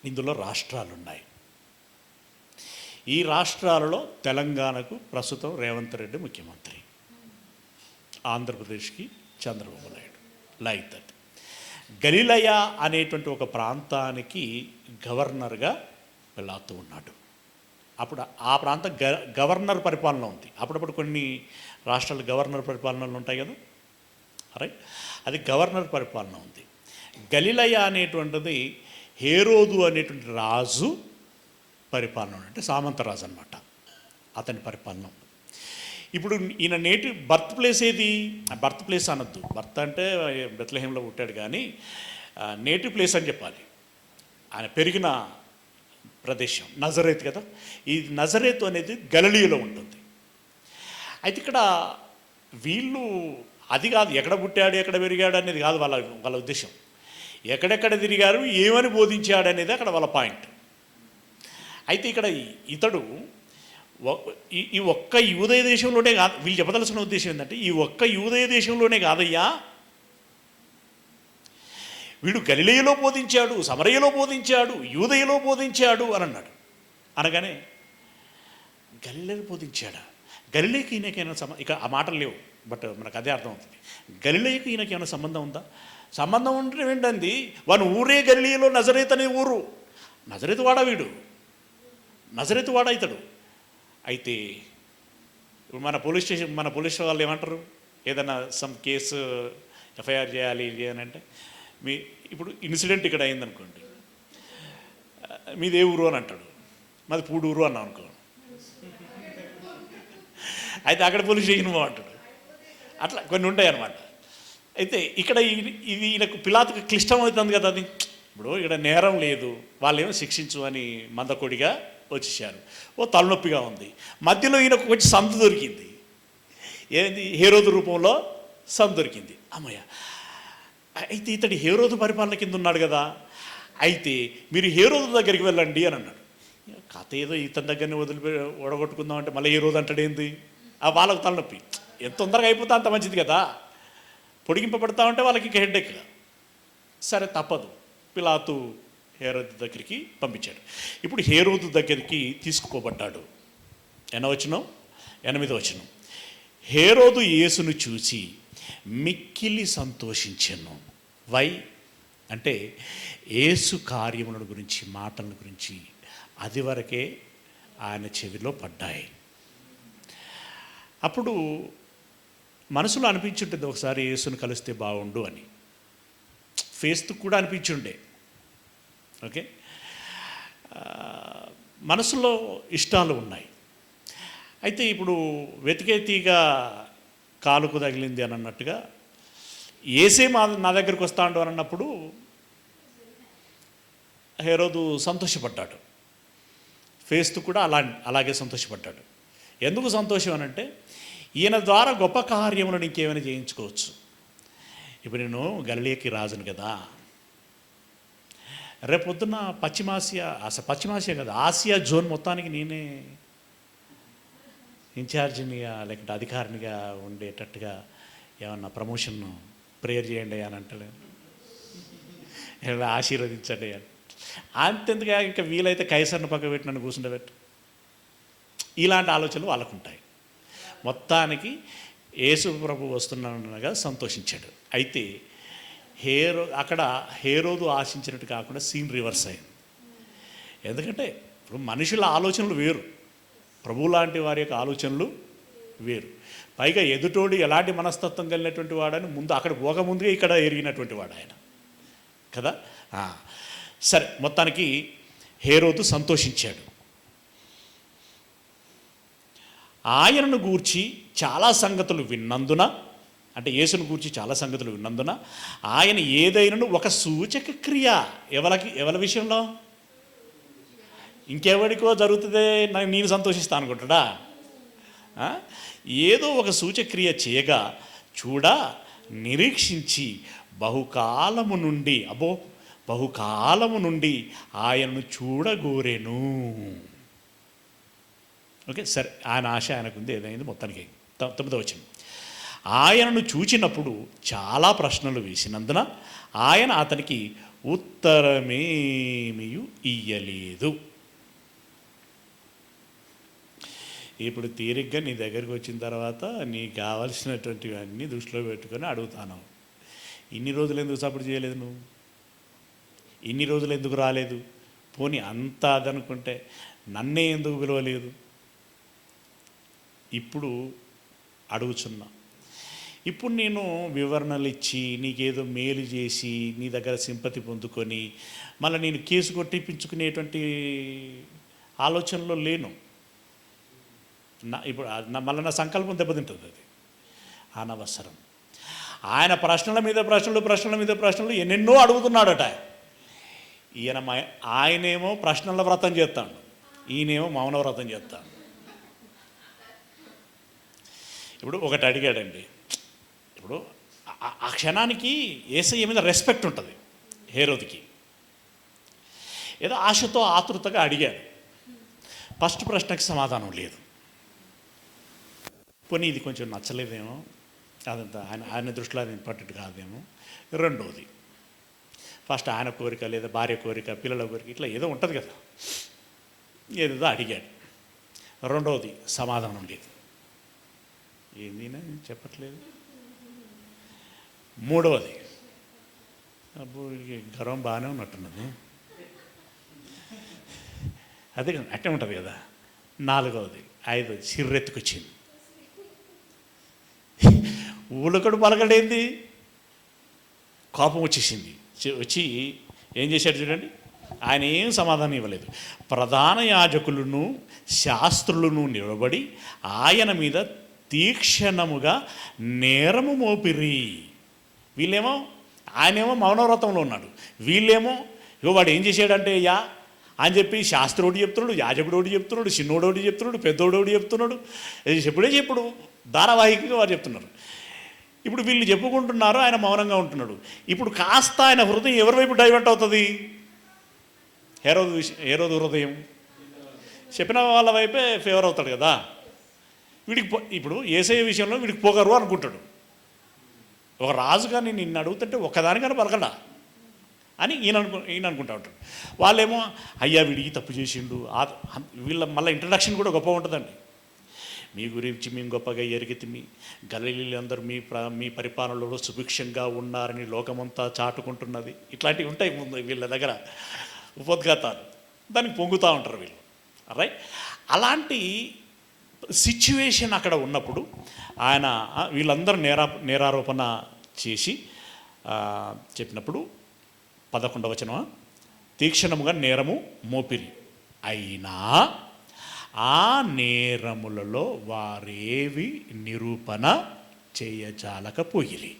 ఇందులో రాష్ట్రాలు ఉన్నాయి. ఈ రాష్ట్రాలలో తెలంగాణకు ప్రస్తుతం రేవంత్ రెడ్డి ముఖ్యమంత్రి, ఆంధ్రప్రదేశ్కి చంద్రబాబు నాయుడు. Like that. గలిలయ అనేటువంటి ఒక ప్రాంతానికి గవర్నర్గా పిలాతు ఉన్నాడు. అప్పుడు ఆ ప్రాంతం గవర్నర్ పరిపాలన ఉంది. అప్పుడప్పుడు కొన్ని రాష్ట్రాలు గవర్నర్ పరిపాలనలు ఉంటాయి కదా, రైట్, అది గవర్నర్ పరిపాలన ఉంది. గలిలయ అనేటువంటిది హేరోదు అనేటువంటి రాజు పరిపాలన, అంటే సామంతరాజు అనమాట, అతని పరిపాలన. ఇప్పుడు ఈయన నేటి బర్త్ ప్లేస్ ఏది? బర్త్ ప్లేస్ అనొద్దు, బర్త్ అంటే బెత్లెహేంలో పుట్టాడు, కానీ నేటివ్ ప్లేస్ అని చెప్పాలి. ఆయన పెరిగిన ప్రదేశం నజరేత్ కదా. ఈ నజరేత్ అనేది గలిలయలో ఉంటుంది. అయితే ఇక్కడ వీళ్ళు అది కాదు, ఎక్కడ పుట్టాడు ఎక్కడ పెరిగాడు అనేది కాదు వాళ్ళ ఉద్దేశం. ఎక్కడెక్కడ తిరిగారు, ఏమని బోధించాడు అనేది అక్కడ వాళ్ళ పాయింట్. అయితే ఇక్కడ ఇతడు ఈ ఒక్క యూదయ దేశంలోనే కాదు, వీళ్ళు చెప్పదలసిన ఉద్దేశం ఏంటంటే ఈ ఒక్క యూదయ దేశంలోనే కాదయ్యా, వీడు గలిలయలో బోధించాడు, సమరయలో బోధించాడు, యూదయలో బోధించాడు అని అన్నాడు. అనగానే గలిలయలో బోధించాడా, గలిలయకి ఈయనకైనా ఇక ఆ మాటలు లేవు, బట్ మనకు అదే అర్థమవుతుంది. గలిలయకి ఈయనకేమైనా సంబంధం ఉందా? సంబంధం ఉండడం ఏంటండి, వాని ఊరే గలిలయలో నజరేత్ అనే ఊరు. నజరేతు వాడా వీడు, నజరేతు వాడా ఇతడు. అయితే మన పోలీస్ వాళ్ళు ఏమంటారు, ఏదైనా సమ్ కేసు ఎఫ్ఐఆర్ చేయాలి అని అంటే, ఇప్పుడు ఇన్సిడెంట్ ఇక్కడ అయిందనుకోండి, మీది ఏ ఊరు అని అంటాడు, మాది పూడూరు అన్నాం అనుకో, అయితే అక్కడ పోలీస్ స్టేషన్ అంటాడు. అట్లా కొన్ని ఉంటాయి అన్నమాట. అయితే ఇక్కడ ఇది ఈయనకు పిలాతుకు క్లిష్టం అవుతుంది కదా. అది ఇప్పుడు ఇక్కడ నేరం లేదు, వాళ్ళేమో శిక్షించు అని మందకొడిగా వచ్చేసారు. ఓ తలనొప్పిగా ఉంది, మధ్యలో ఈయనకు కొంచెం సందు దొరికింది. ఏంది, హేరోదు రూపంలో సందు దొరికింది. అమ్మయ్య, అయితే ఇతడి హేరోదు పరిపాలన కింద ఉన్నాడు కదా, అయితే మీరు హేరోదు దగ్గరికి వెళ్ళండి అని అన్నాడు. కథ ఏదో ఇతని దగ్గరనే ఓడగొట్టుకుందాం అంటే మళ్ళీ హేరోదు అంటాడేంది, వాళ్ళకు తలనొప్పి. ఎంత తొందరగా అయిపోతే అంత మంచిది కదా, పొడిగింపబడతా ఉంటే వాళ్ళకి ఇక హెడ్ఏక్. సరే తప్పదు, పిలాతు హేరోదు దగ్గరికి పంపించాడు. ఇప్పుడు హేరోదు దగ్గరికి తీసుకుపోబడ్డాడు. ఎన్నో వచనం, 8వ వచనం. హేరోదు యేసును చూసి మిక్కిలి సంతోషించెను. వై అంటే యేసు కార్యముల గురించి, మాటల గురించి అది వరకే ఆయన చెవిలో పడ్డాయి. అప్పుడు మనసులో అనిపించుంటుంది, ఒకసారి యేసును కలిస్తే బాగుండు అని. ఫేస్తో కూడా అనిపించుండే. ఓకే, మనసులో ఇష్టాలు ఉన్నాయి. అయితే ఇప్పుడు వెతికే తీగ కాలుకు తగిలింది అని అన్నట్టుగా ఏసే నా దగ్గరికి వస్తాడు అని అన్నప్పుడు హేరోదు సంతోషపడ్డాడు. ఫేస్తో కూడా అలాగే సంతోషపడ్డాడు. ఎందుకు సంతోషం అనంటే, ఈయన ద్వారా గొప్ప కార్యములను ఇంకేమైనా చేయించుకోవచ్చు. ఇప్పుడు నేను గలిలయకి రాజును కదా, రేపొద్దున పశ్చిమాసియా కదా, ఆసియా జోన్ మొత్తానికి నేనే ఇన్ఛార్జినిగా లేకుంటే అధికారినిగా ఉండేటట్టుగా ఏమన్నా ప్రమోషన్ ప్రేయర్ చేయండి అని అంటలేదు, ఆశీర్వదించండి అని. అంతెందుగా ఇంకా వీలైతే కైసర్ను పక్క పెట్టి నన్ను కూర్చుండబెట్టు. ఇలాంటి ఆలోచనలు వాళ్ళకు ఉంటాయి. మొత్తానికి యేసు ప్రభు వస్తున్నాడనగా సంతోషించాడు. అయితే అక్కడ హేరోదు ఆశించినట్టు కాకుండా సీన్ రివర్స్ అయింది. ఎందుకంటే ఇప్పుడు మనుషుల ఆలోచనలు వేరు, ప్రభు లాంటి వారి యొక్క ఆలోచనలు వేరు. పైగా ఎదుటోడు ఎలాంటి మనస్తత్వం కలిగినటువంటి వాడని ముందు అక్కడ పోకముందుగా ఇక్కడ ఎరిగినటువంటి వాడు ఆయన కదా. సరే, మొత్తానికి హేరోదు సంతోషించాడు. ఆయనను గూర్చి చాలా సంగతులు విన్నందున, అంటే యేసును గూర్చి చాలా సంగతులు విన్నందున ఆయన ఏదైనాను ఒక సూచక క్రియ ఎవరి విషయంలో, ఇంకెవడికో జరుగుతుందే నేను సంతోషిస్తాను అనుకుంటాడా, ఏదో ఒక సూచక్రియ చేయగా చూడ నిరీక్షించి బహుకాలము నుండి ఆయనను చూడగోరెను. ఓకే, సరే, ఆయన ఆశ ఆయనకుంది, ఏదైంది మొత్తానికి. 9వ వచనం. ఆయనను చూచినప్పుడు చాలా ప్రశ్నలు వేసినందున ఆయన అతనికి ఉత్తరమేమీ ఇయ్యలేదు. ఇప్పుడు తీరిగ్గా నీ దగ్గరికి వచ్చిన తర్వాత నీకు కావాల్సినటువంటివన్నీ దృష్టిలో పెట్టుకొని అడుగుతాను. ఇన్ని రోజులు ఎందుకు సపోర్ట్ చేయలేదు, నువ్వు ఇన్ని రోజులు ఎందుకు రాలేదు, పోనీ అంతా అదనుకుంటే నన్నే ఎందుకు పిలవలేదు, ఇప్పుడు అడుగుచున్నా. ఇప్పుడు నేను వివరణలు ఇచ్చి నీకేదో మేలు చేసి నీ దగ్గర సింపతి పొందుకొని మళ్ళీ నేను కేసు కొట్టిపించుకునేటువంటి ఆలోచనలో లేను. ఇప్పుడు మళ్ళీ నా సంకల్పం దెబ్బతింటుంది. అది అనవసరం. ఆయన ప్రశ్నల మీద ప్రశ్నలు ఎన్నెన్నో అడుగుతున్నాడట. ఆయనేమో ప్రశ్నల వ్రతం చేస్తాడు, ఈయనేమో మౌన వ్రతం చేస్తాడు. ఇప్పుడు ఒకటి అడిగాడండి, ఇప్పుడు ఆ క్షణానికి యేసయ్య మీద రెస్పెక్ట్ ఉంటుంది హేరోదుకి. ఏదో ఆశతో ఆతృతగా అడిగాడు. ఫస్ట్ ప్రశ్నకి సమాధానం లేదు. పోనీ ఇది కొంచెం నచ్చలేదేమో, అదంతా ఆయన దృష్టిలో అది ఇంపార్టెంట్ కాదేమో. రెండోది, ఫస్ట్ ఆయన కోరిక లేదా భార్య కోరిక, పిల్లల కోరిక, ఇట్లా ఏదో ఉంటుంది కదా, ఏదేదో అడిగాడు. రెండవది సమాధానం లేదు. ఏంది చెప్పట్లేదు. మూడవది, అబ్బో గర్వం బాగానే ఉన్నట్టున్నది, అదే అట్టే ఉంటుంది కదా. నాలుగవది, ఐదవది, సిర్రెత్తుకొచ్చింది. ఊళ్ళకడు పలకడేంది, కోపం వచ్చేసింది. వచ్చి ఏం చేశాడు చూడండి, ఆయన ఏం సమాధానం ఇవ్వలేదు. ప్రధాన యాజకులను శాస్త్రులను నిలబడి ఆయన మీద తీక్షణముగా నేరము మోపిరి. వీళ్ళేమో, ఆయనేమో మౌనవ్రతంలో ఉన్నాడు, వీళ్ళేమో వాడు ఏం చేశాడంటే యా అని చెప్పి శాస్త్రోడు చెప్తున్నాడు, యాజకుడోడు చెప్తున్నాడు, చిన్నోడోడు చెప్తున్నాడు, పెద్దోడోడు చెప్తున్నాడు, చెప్పుడు ధారావాహికంగా వారు చెప్తున్నారు. ఇప్పుడు వీళ్ళు చెప్పుకుంటున్నారు, ఆయన మౌనంగా ఉంటున్నాడు. ఇప్పుడు కాస్త ఆయన హృదయం ఎవరి వైపు డైవర్ట్ అవుతుంది? హేరోదు హృదయం చెప్పిన వాళ్ళ వైపే ఫేవర్ అవుతాడు కదా. వీడికి ఇప్పుడు యేసయ్య విషయంలో వీడికి పొగరు అనుకుంటాడు. ఒక రాజుగా నేను నిన్ను అడుగుతుంటే ఒక్కదానికన్నా పలకడా అని ఈయన అనుకుంటా ఉంటాడు. వాళ్ళేమో అయ్యా వీడికి తప్పు చేసిండు. వీళ్ళ మళ్ళీ ఇంట్రడక్షన్ కూడా గొప్ప ఉంటుందండి. మీ గురించి మేము గొప్పగా ఎరిగితిమి, గలిలీలందరూ మీ పరిపాలనలో సుభిక్షంగా ఉన్నారని లోకమంతా చాటుకుంటున్నది. ఇట్లాంటివి ఉంటాయి ముందు వీళ్ళ దగ్గర ఉపోద్ఘాతాలు, దానికి పొంగుతూ ఉంటారు వీళ్ళు. రైట్, అలాంటి సిచ్యువేషన్ అక్కడ ఉన్నప్పుడు ఆయన వీళ్ళందరూ నేరారోపణ చేసి చెప్పినప్పుడు 11వ వచనం, తీక్షణముగా నేరము మోపిరి, అయినా ఆ నేరములలో వారేవి నిరూపణ చేయజాలకపోయిరి.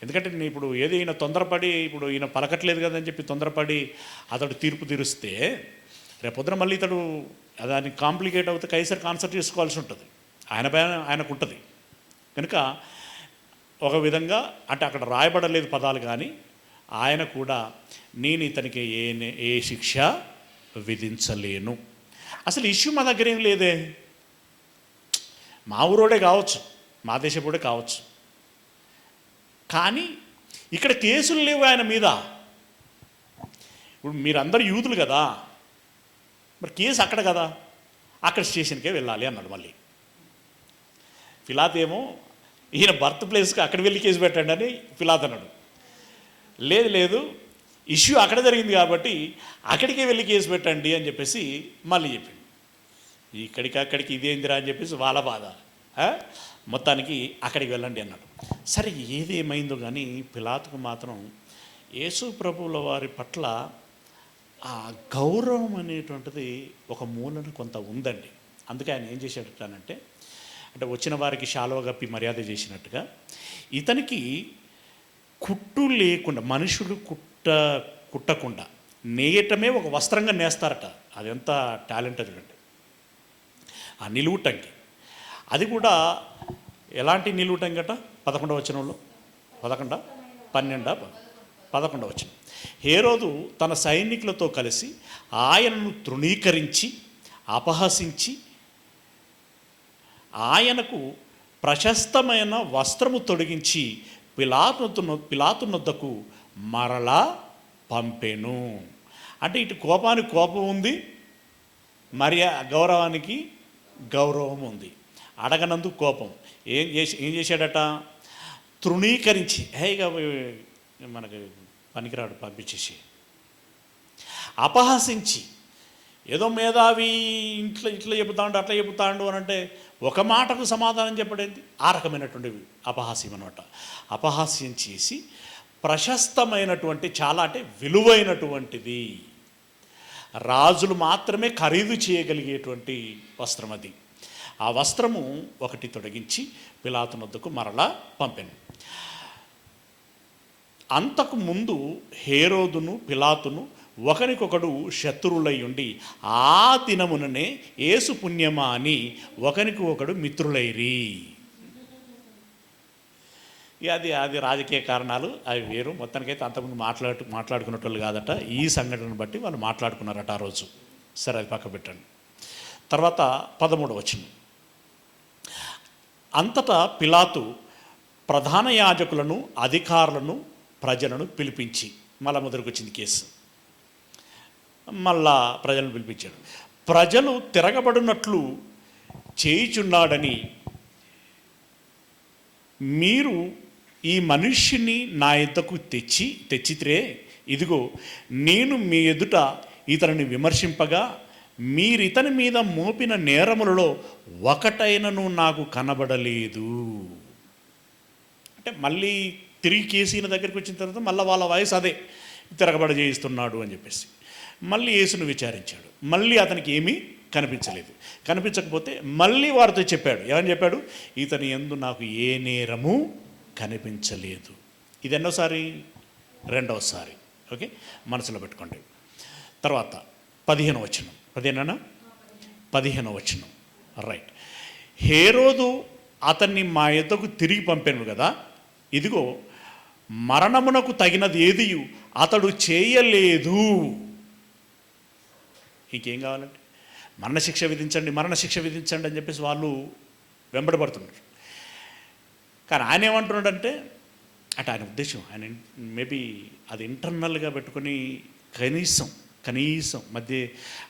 ఎందుకంటే నేను ఇప్పుడు ఏదైనా తొందరపడి, ఇప్పుడు ఈయన పలకట్లేదు కదని చెప్పి తొందరపడి అతడు తీర్పు తీరుస్తే రేపొద్దున మళ్ళీ ఇతడు దాన్ని కాంప్లికేట్ అవుతే కైసరికి ఆన్సర్ చేసుకోవాల్సి ఉంటుంది. ఆయనకు ఉంటుంది కనుక ఒక విధంగా అంటే అక్కడ రాయబడలేదు పదాలు, కానీ ఆయన కూడా నేను ఇతనికి ఏ శిక్ష విధించలేను. అసలు ఇష్యూ మా దగ్గర ఏం లేదే, మా ఊరోడే కావచ్చు, మా దేశపోడే కావచ్చు, కానీ ఇక్కడ కేసులు లేవు ఆయన మీద. ఇప్పుడు మీరందరూ యూదులు కదా, మరి కేసు అక్కడ కదా, అక్కడ స్టేషన్కే వెళ్ళాలి అన్నాడు. మళ్ళీ పిలాత్ ఏమో ఈయన బర్త్ ప్లేస్కి అక్కడ వెళ్ళి కేసు పెట్టండి అని పిలాత్ అన్నాడు. లేదు ఇష్యూ అక్కడ జరిగింది కాబట్టి అక్కడికే వెళ్ళి కేసు పెట్టండి అని చెప్పేసి మళ్ళీ చెప్పింది. ఇక్కడికి అక్కడికి ఇదేందిరా అని చెప్పేసి వాళ్ళ బాధ. మొత్తానికి అక్కడికి వెళ్ళండి అన్నాడు. సరే ఏదేమైందో కానీ పిలాతుకు మాత్రం యేసు ప్రభువుల వారి పట్ల ఆ గౌరవం అనేటువంటిది ఒక మూలన కొంత ఉందండి. అందుకే ఆయన ఏం చేసేటంటే, అంటే వచ్చిన వారికి శాలువ కప్పి మర్యాద చేసినట్టుగా ఇతనికి కుట్టు లేకుండా, మనుషులు కుట్టకుండా నేయటమే ఒక వస్త్రంగా నేస్తారట. అది ఎంత టాలెంట్ చూడండి. ఆ నిలువుటంకి, అది కూడా ఎలాంటి నిలువుటంగట? 11వ వచనంలో 11వ వచనం, హేరోదు తన సైనికులతో కలిసి ఆయనను తృణీకరించి అపహసించి ఆయనకు ప్రశస్తమైన వస్త్రము తొడిగించి పిలాతునొద్దకు మరలా పంపెను. అంటే ఇటు కోపానికి కోపం ఉంది, గౌరవానికి గౌరవం ఉంది. అడగనందు కోపం. ఏం చేశాడట? తృణీకరించి, ఇక మనకి పనికిరాడు పంపించేసి, అపహసించి, ఏదో మేధావి ఇట్లా చెబుతాడు అట్లా చెబుతాడు అని అంటే ఒక మాటకు సమాధానం చెప్పడేంది? ఆ రకమైనటువంటి అపహాస్యం అనమాట. అపహాస్యం చేసి ప్రశస్తమైనటువంటి, చాలా అంటే విలువైనటువంటిది, రాజులు మాత్రమే ఖరీదు చేయగలిగేటువంటి వస్త్రం అది. ఆ వస్త్రము ఒకటి తొడిగించి పిలాతునొద్దకు మరలా పంపెను. అంతకు ముందు హేరోదును పిలాతును ఒకరికొకడు శత్రువులై ఉండి ఆ దినముననే యేసు పుణ్యమా అని ఒకరికి ఒకడు మిత్రులైరి. అది అది రాజకీయ కారణాలు, అవి వేరు. మొత్తానికైతే అంతకుముందు మాట్లాడుకునేటోళ్ళు కాదట. ఈ సంఘటనను బట్టి వాళ్ళు మాట్లాడుకున్నారట ఆ రోజు. సరే, అది పక్క పెట్టండి. తర్వాత 13వ వచనం. అంతటా పిలాతు ప్రధాన యాజకులను, అధికారులను, ప్రజలను పిలిపించి, మళ్ళా మొదటికి వచ్చింది కేసు. మళ్ళా ప్రజలను పిలిపించాడు. ప్రజలు తిరగబడినట్లు చేయుచున్నాడని మీరు ఈ మనుష్యుని నా యొద్దకు తెచ్చితే, ఇదిగో నేను మీ ఎదుట ఇతనిని విమర్శింపగా మీరు ఇతని మీద మోపిన నేరములలో ఒకటైనను నాకు కనబడలేదు. అంటే మళ్ళీ తిరిగి కేసీన దగ్గరికి వచ్చిన తర్వాత మళ్ళీ వాళ్ళ వయసు అదే, తిరగబడ చేయిస్తున్నాడు అని చెప్పేసి మళ్ళీ యేసును విచారించాడు. మళ్ళీ అతనికి ఏమీ కనిపించలేదు. కనిపించకపోతే మళ్ళీ వారితో చెప్పాడు. ఏమని చెప్పాడు? ఇతని యందు నాకు ఏ నేరము కనిపించలేదు. ఇది ఎన్నోసారి? రెండవసారి. ఓకే, మనసులో పెట్టుకోండి. తర్వాత 15వ వచనం. 15వ వచనం. రైట్. హేరోదు అతన్ని మా యొద్దకు తిరిగి పంపాను కదా, ఇదిగో మరణమునకు తగినది ఏదియు అతడు చేయలేదు. ఇంకేం కావాలంటే మరణశిక్ష విధించండి, మరణశిక్ష విధించండి అని చెప్పేసి వాళ్ళు వెంబడబడుతున్నారు. కానీ ఆయన ఏమంటున్నాడంటే, అంటే ఆయన ఉద్దేశం, ఆయన మేబీ అది ఇంటర్నల్గా పెట్టుకొని కనీసం మధ్య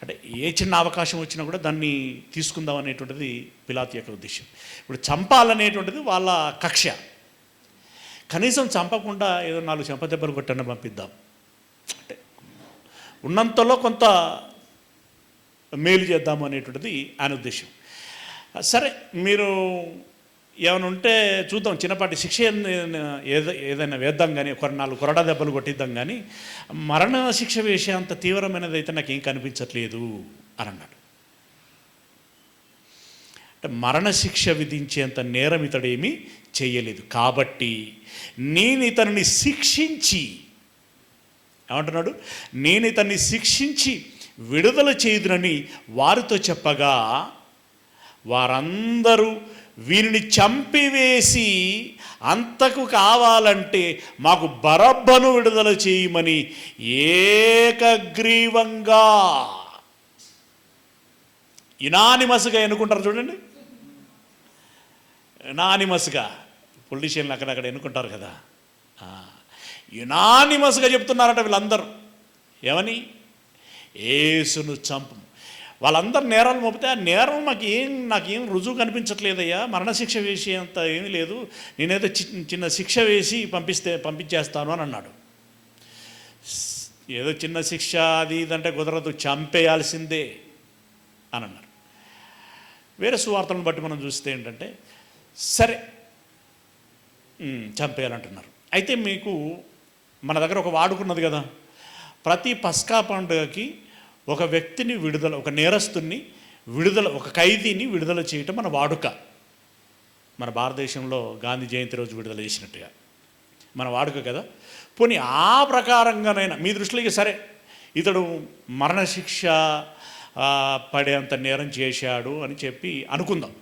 అంటే ఏ చిన్న అవకాశం వచ్చినా కూడా దాన్ని తీసుకుందాం అనేటువంటిది పిలాతు యొక్క ఉద్దేశం. ఇప్పుడు చంపాలనేటువంటిది వాళ్ళ కక్ష. కనీసం చంపకుండా ఏదో 4 చెంపదెబ్బలు కొట్టని పంపిద్దాం, అంటే ఉన్నంతలో కొంత మేలు చేద్దాము అనేటువంటిది ఆయన ఉద్దేశం. సరే, మీరు ఏమైనా ఉంటే చూద్దాం, చిన్నపాటి శిక్ష ఏదైనా వేద్దాం కానీ, ఒక 4 కొరడా దెబ్బలు కొట్టిద్దాం కానీ మరణ శిక్ష వేసే అంత తీవ్రమైనది అయితే నాకేం కనిపించట్లేదు అని అన్నాడు. అంటే మరణశిక్ష విధించేంత నేరం ఇతడేమీ చేయలేదు, కాబట్టి నేను ఇతన్ని శిక్షించి, ఏమంటున్నాడు? నేను ఇతన్ని శిక్షించి విడుదల చేయుదునని వారితో చెప్పగా వారందరూ వీరిని చంపివేసి అంతకు కావాలంటే మాకు బరబ్బను విడుదల చేయమని ఏకగ్రీవంగా యునానిమస్గా ఎన్నుకుంటారు. చూడండి, యునానిమస్గా పొలిటీషియన్లు అక్కడక్కడ ఎన్నుకుంటారు కదా, యునానిమస్గా చెప్తున్నారట వీళ్ళందరూ. ఏమని? యేసును చంపు. వాళ్ళందరూ నేరాలు మోపితే ఆ నేరం నాకేం రుజువు కనిపించట్లేదయ్యా, మరణశిక్ష వేసే అంత ఏమీ లేదు, నేనేదో చిన్న శిక్ష వేసి పంపించేస్తాను అని అన్నాడు. ఏదో చిన్న శిక్ష అది ఇదంటే కుదరదు, చంపేయాల్సిందే అని అన్నారు. వేరే సువార్తలను బట్టి మనం చూస్తే ఏంటంటే, సరే చంపేయాలంటున్నారు. అయితే మీకు మన దగ్గర ఒక వాడుకున్నది కదా, ప్రతి పస్కా పండుగకి ఒక వ్యక్తిని విడుదల, ఒక నేరస్తుని విడుదల, ఒక ఖైదీని విడుదల చేయటం మన వాడుక. మన భారతదేశంలో గాంధీ జయంతి రోజు విడుదల చేసినట్టుగా మన వాడుక కదా. పోనీ ఆ ప్రకారంగానైనా మీ దృష్టిలో సరే ఇతడు మరణశిక్ష పడేంత నేరం చేశాడు అని చెప్పి అనుకుందాం.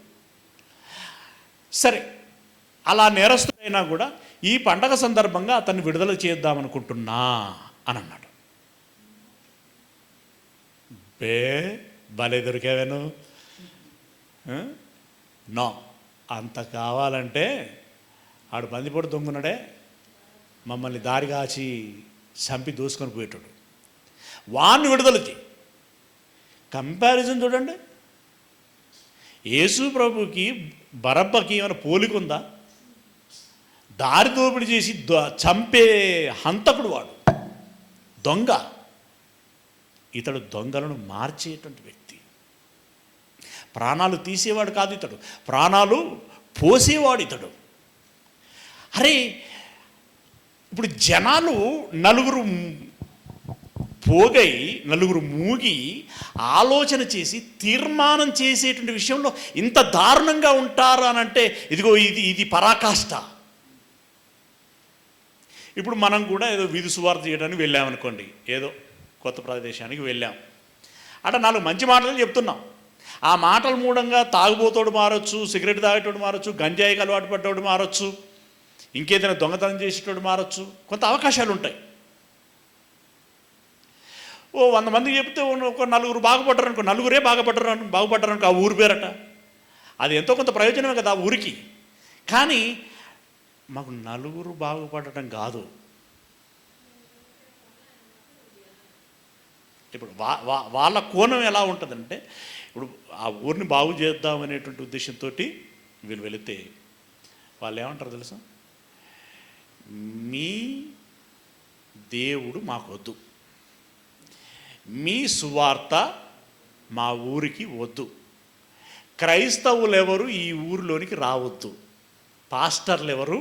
సరే, అలా నేరస్తుడైనా కూడా ఈ పండగ సందర్భంగా అతన్ని విడుదల చేద్దామనుకుంటున్నా అని అన్నాడు. భలే దొరికావేను. నో, అంత కావాలంటే ఆడు బందిపోటు దొంగనుడే మమ్మల్ని దారి కాచి చంపి దూసుకొని పోయేటాడు, వాణ్ణి విడుదల చేయి. కంపారిజన్ చూడండి, యేసు ప్రభుకి బరబ్బకి ఏమైనా పోలికుందా? దారి దోపిడి చేసి చంపే హంతకుడు వాడు, దొంగ. ఇతడు దొంగలను మార్చేటువంటి వ్యక్తి. ప్రాణాలు తీసేవాడు కాదు ఇతడు, ప్రాణాలు పోసేవాడు ఇతడు. అరే, ఇప్పుడు జనాలు నలుగురు మూగి ఆలోచన చేసి తీర్మానం చేసేటువంటి విషయంలో ఇంత దారుణంగా ఉంటారు అని అంటే, ఇదిగో ఇది పరాకాష్ట. ఇప్పుడు మనం కూడా ఏదో వీధి సువార్త చేయడానికి వెళ్ళామనుకోండి, ఏదో కొత్త ప్రదేశానికి వెళ్ళాం, అక్కడ 4 మంచి మాటలు చెప్తున్నాం. ఆ మాటల మూలంగా తాగుబోతోడు మారచ్చు, సిగరెట్ తాగేటోడు మారచ్చు, గంజాయికి అలవాటు పడ్డోడు మారచ్చు, ఇంకేదైనా దొంగతనం చేసేటోడు మారచ్చు, కొంత అవకాశాలు ఉంటాయి. 100 మందికి చెప్తే ఒక 4 బాగుపడ్డారనుకో, 4 బాగుపడ్డారనుకో ఆ ఊరు పేరట. అది ఎంతో కొంత ప్రయోజనమే కదా ఆ ఊరికి. కానీ మాకు 4 బాగుపడటం కాదు. ఇప్పుడు వాళ్ళ కోణం ఎలా ఉంటుందంటే, ఇప్పుడు ఆ ఊరిని బాగు చేద్దామనేటువంటి ఉద్దేశంతో వీళ్ళు వెళితే వాళ్ళు ఏమంటారు తెలుసా? మీ దేవుడు మాకొద్దు, మీ సువార్త మా ఊరికి వద్దు, క్రైస్తవులు ఎవరు ఈ ఊరిలోనికి రావద్దు, పాస్టర్లు ఎవరు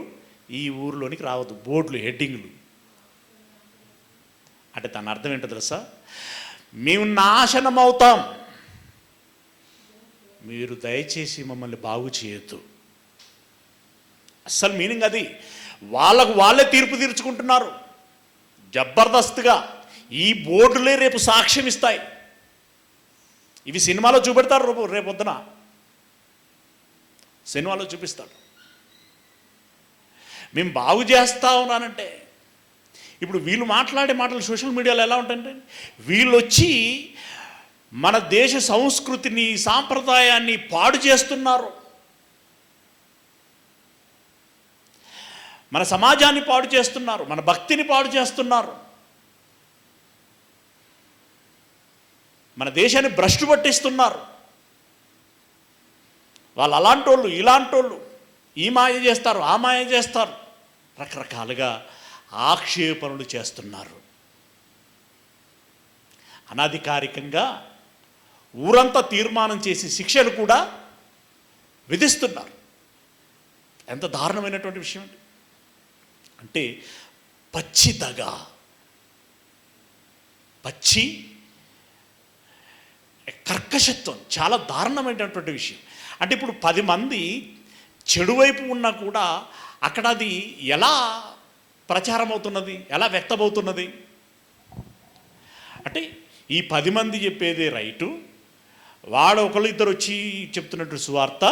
ఈ ఊరిలోనికి రావద్దు. బోర్డులు, హెడ్డింగ్లు. అంటే దాని అర్థం ఏంటో తెలుసా? మేము నాశనం అవుతాం, మీరు దయచేసి మమ్మల్ని బాగు చేయొద్దు. అస్సలు మీనింగ్ అది. వాళ్ళకు వాళ్ళే తీర్పు తీర్చుకుంటున్నారు జబర్దస్త్గా. ఈ బోర్డులే రేపు సాక్ష్యం ఇస్తాయి. ఇవి సినిమాలో చూపెడతారు, రేపొద్దున సినిమాలో చూపిస్తాడు. మేము బాగు చేస్తా ఉన్నానంటే, ఇప్పుడు వీళ్ళు మాట్లాడే మాటలు సోషల్ మీడియాలో ఎలా ఉంటాయంటే, వీళ్ళు వచ్చి మన దేశ సంస్కృతిని, సాంప్రదాయాన్ని పాడు చేస్తున్నారు, మన సమాజాన్ని పాడు చేస్తున్నారు, మన భక్తిని పాడు చేస్తున్నారు, మన దేశాన్ని భ్రష్టు పట్టిస్తున్నారు. వాళ్ళు అలాంటోళ్ళు, ఇలాంటోళ్ళు, ఈ మాయ చేస్తారు, ఆ మాయ చేస్తారు, రకరకాలుగా ఆక్షేపణలు చేస్తున్నారు. అనధికారికంగా ఊరంతా తీర్మానం చేసి శిక్షలు కూడా విధిస్తున్నారు. ఎంత దారుణమైనటువంటి విషయం అంటే, పచ్చి దగ, పచ్చి కర్కశత్వం, చాలా దారుణమైనటువంటి విషయం. అంటే ఇప్పుడు 10 మంది చెడు వైపు ఉన్నా కూడా అక్కడ అది ఎలా ప్రచారం అవుతున్నది, ఎలా వ్యక్తమవుతున్నది అంటే, ఈ 10 మంది చెప్పేదే రైటు, వాడు ఒకళ్ళు ఇద్దరు వచ్చి చెప్తున్నటువంటి సువార్త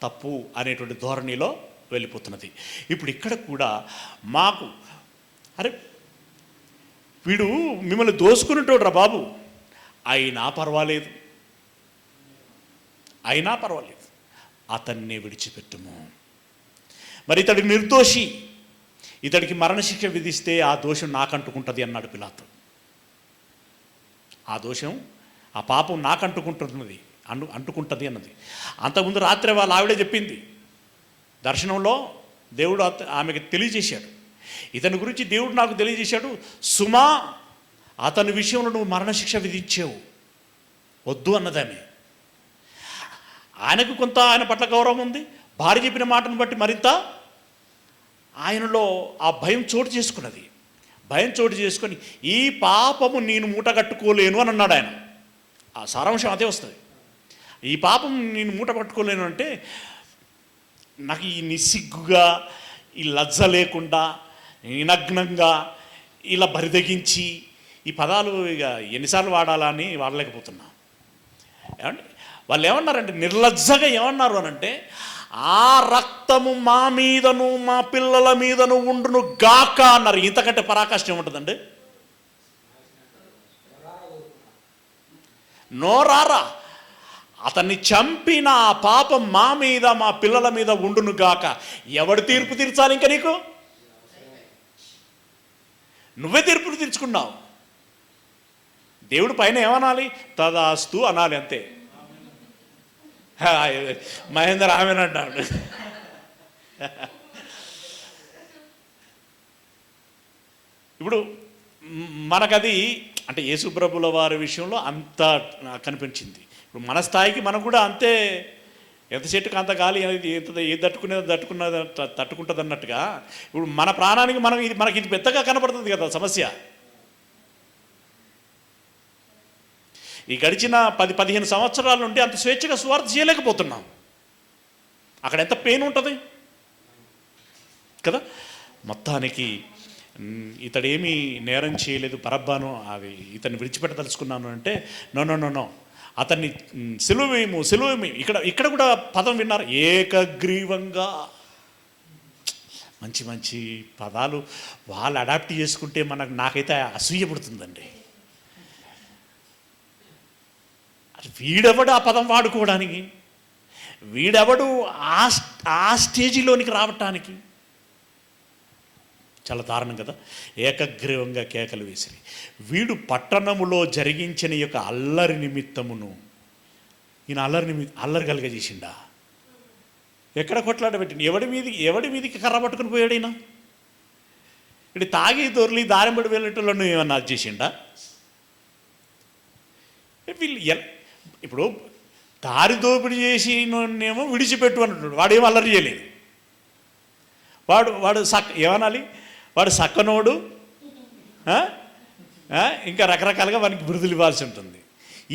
తప్పు అనేటువంటి ధోరణిలో వెళ్ళిపోతున్నది. ఇప్పుడు ఇక్కడ కూడా మాకు, అరే వీడు మిమ్మల్ని దోసుకునేటోడు రా బాబు, అయినా పర్వాలేదు, అతన్నే విడిచిపెట్టుము. మరి ఇతడి నిర్దోషి, ఇతడికి మరణశిక్ష విధిస్తే ఆ దోషం నాకంటుకుంటుంది అన్నాడు పిలాతు. ఆ దోషం, ఆ పాపం నాకంటుకుంటున్నది, అంటుకుంటుంది అన్నది. అంతకుముందు రాత్రి వాళ్ళ ఆవిడే చెప్పింది, దర్శనంలో దేవుడు ఆమెకి తెలియజేశాడు, ఇతని గురించి దేవుడు నాకు తెలియజేశాడు, సుమా అతని విషయంలో నువ్వు మరణశిక్ష విధించావు, వద్దు అన్నది ఆమె. ఆయనకు కొంత ఆయన పట్ల గౌరవం ఉంది, భార్య చెప్పిన మాటను బట్టి మరింత ఆయనలో ఆ భయం చోటు చేసుకున్నది. భయం చోటు చేసుకొని ఈ పాపము నేను మూట కట్టుకోలేను అని అన్నాడు ఆయన. ఆ సారాంశం అదే వస్తుంది. ఈ పాపం నేను మూట కట్టుకోలేను అంటే, నాకు ఈ నిస్సిగ్గుగా, ఈ లజ్జ లేకుండా, నినగ్నంగా ఇలా బరిదగించి, ఈ పదాలు ఇక ఎన్నిసార్లు వాడాలా అని వాడలేకపోతున్నా. ఏమంటే వాళ్ళు ఏమన్నారంటే, నిర్లజ్జగా ఏమన్నారు అనంటే, ఆ రక్తము మా మీదను మా పిల్లల మీదను ఉండును గాక అన్నారు. ఇంతకంటే పరాకాష్ఠ ఏముంటుందండి? నోరారా, అతన్ని చంపిన ఆ పాపం మా మీద మా పిల్లల మీద ఉండును గాక. ఎవడు తీర్పు తీర్చాలి ఇంకా నీకు? నువ్వే తీర్పులు తీర్చుకున్నావు. దేవుడు పైన ఏమనాలి? తదాస్తు అనాలి, అంతే. మహేందర్ ఆమెనంటాడు. ఇప్పుడు మనకది అంటే యేసుప్రభుల వారి విషయంలో అంత కనిపించింది. ఇప్పుడు మన స్థాయికి మనం కూడా అంతే, ఎంత చెట్టుకు అంత గాలి అనేది ఎంత ఏది తట్టుకుంటుంది అన్నట్టుగా, ఇప్పుడు మన ప్రాణానికి మనకి ఇది పెద్దగా కనపడుతుంది కదా సమస్య. ఈ గడిచిన 10-15 సంవత్సరాల నుండి అంత స్వేచ్ఛగా సువార్త చేయలేకపోతున్నాం. అక్కడ ఎంత పెయిన్ ఉంటుంది కదా. మొత్తానికి ఇతడేమీ నేరం చేయలేదు, బరబ్బాను అది ఇతన్ని విడిచిపెట్టదలుచుకున్నాను అంటే, నో అతన్ని సిలువేము. ఇక్కడ కూడా పదం విన్నారు, ఏకగ్రీవంగా. మంచి మంచి పదాలు వాళ్ళు అడాప్ట్ చేసుకుంటే నాకైతే అసూయ పుడుతుందండి. వీడెవడు ఆ పదం వాడుకోవడానికి, వీడెవడు ఆ స్టేజిలోనికి రావటానికి. చాలా దారుణం కదా. ఏకగ్రీవంగా కేకలు వేసిరి, వీడు పట్టణములో జరిగించిన యొక్క అల్లరి నిమిత్తమును. ఈయన అల్లరి కలిగజేసిండా? ఎక్కడ కొట్లాట పెట్టిండు? ఎవడి మీదికి కర్ర పట్టుకుని పోయాడు ఈయన? ఇటు తాగి దొర్లి దారింబడి వెళ్ళేటోళ్ళను ఏమన్నా అది చేసిండా? వీళ్ళు ఇప్పుడు దారి దోపిడీ చేసినేమో విడిచిపెట్టు అంటున్నాడు, వాడేమో అల్లరి చేయలేదు. వాడు ఏమనాలి, వాడు సక్కనోడు, ఇంకా రకరకాలుగా వానికి బిరుదులు ఇవ్వాల్సి ఉంటుంది.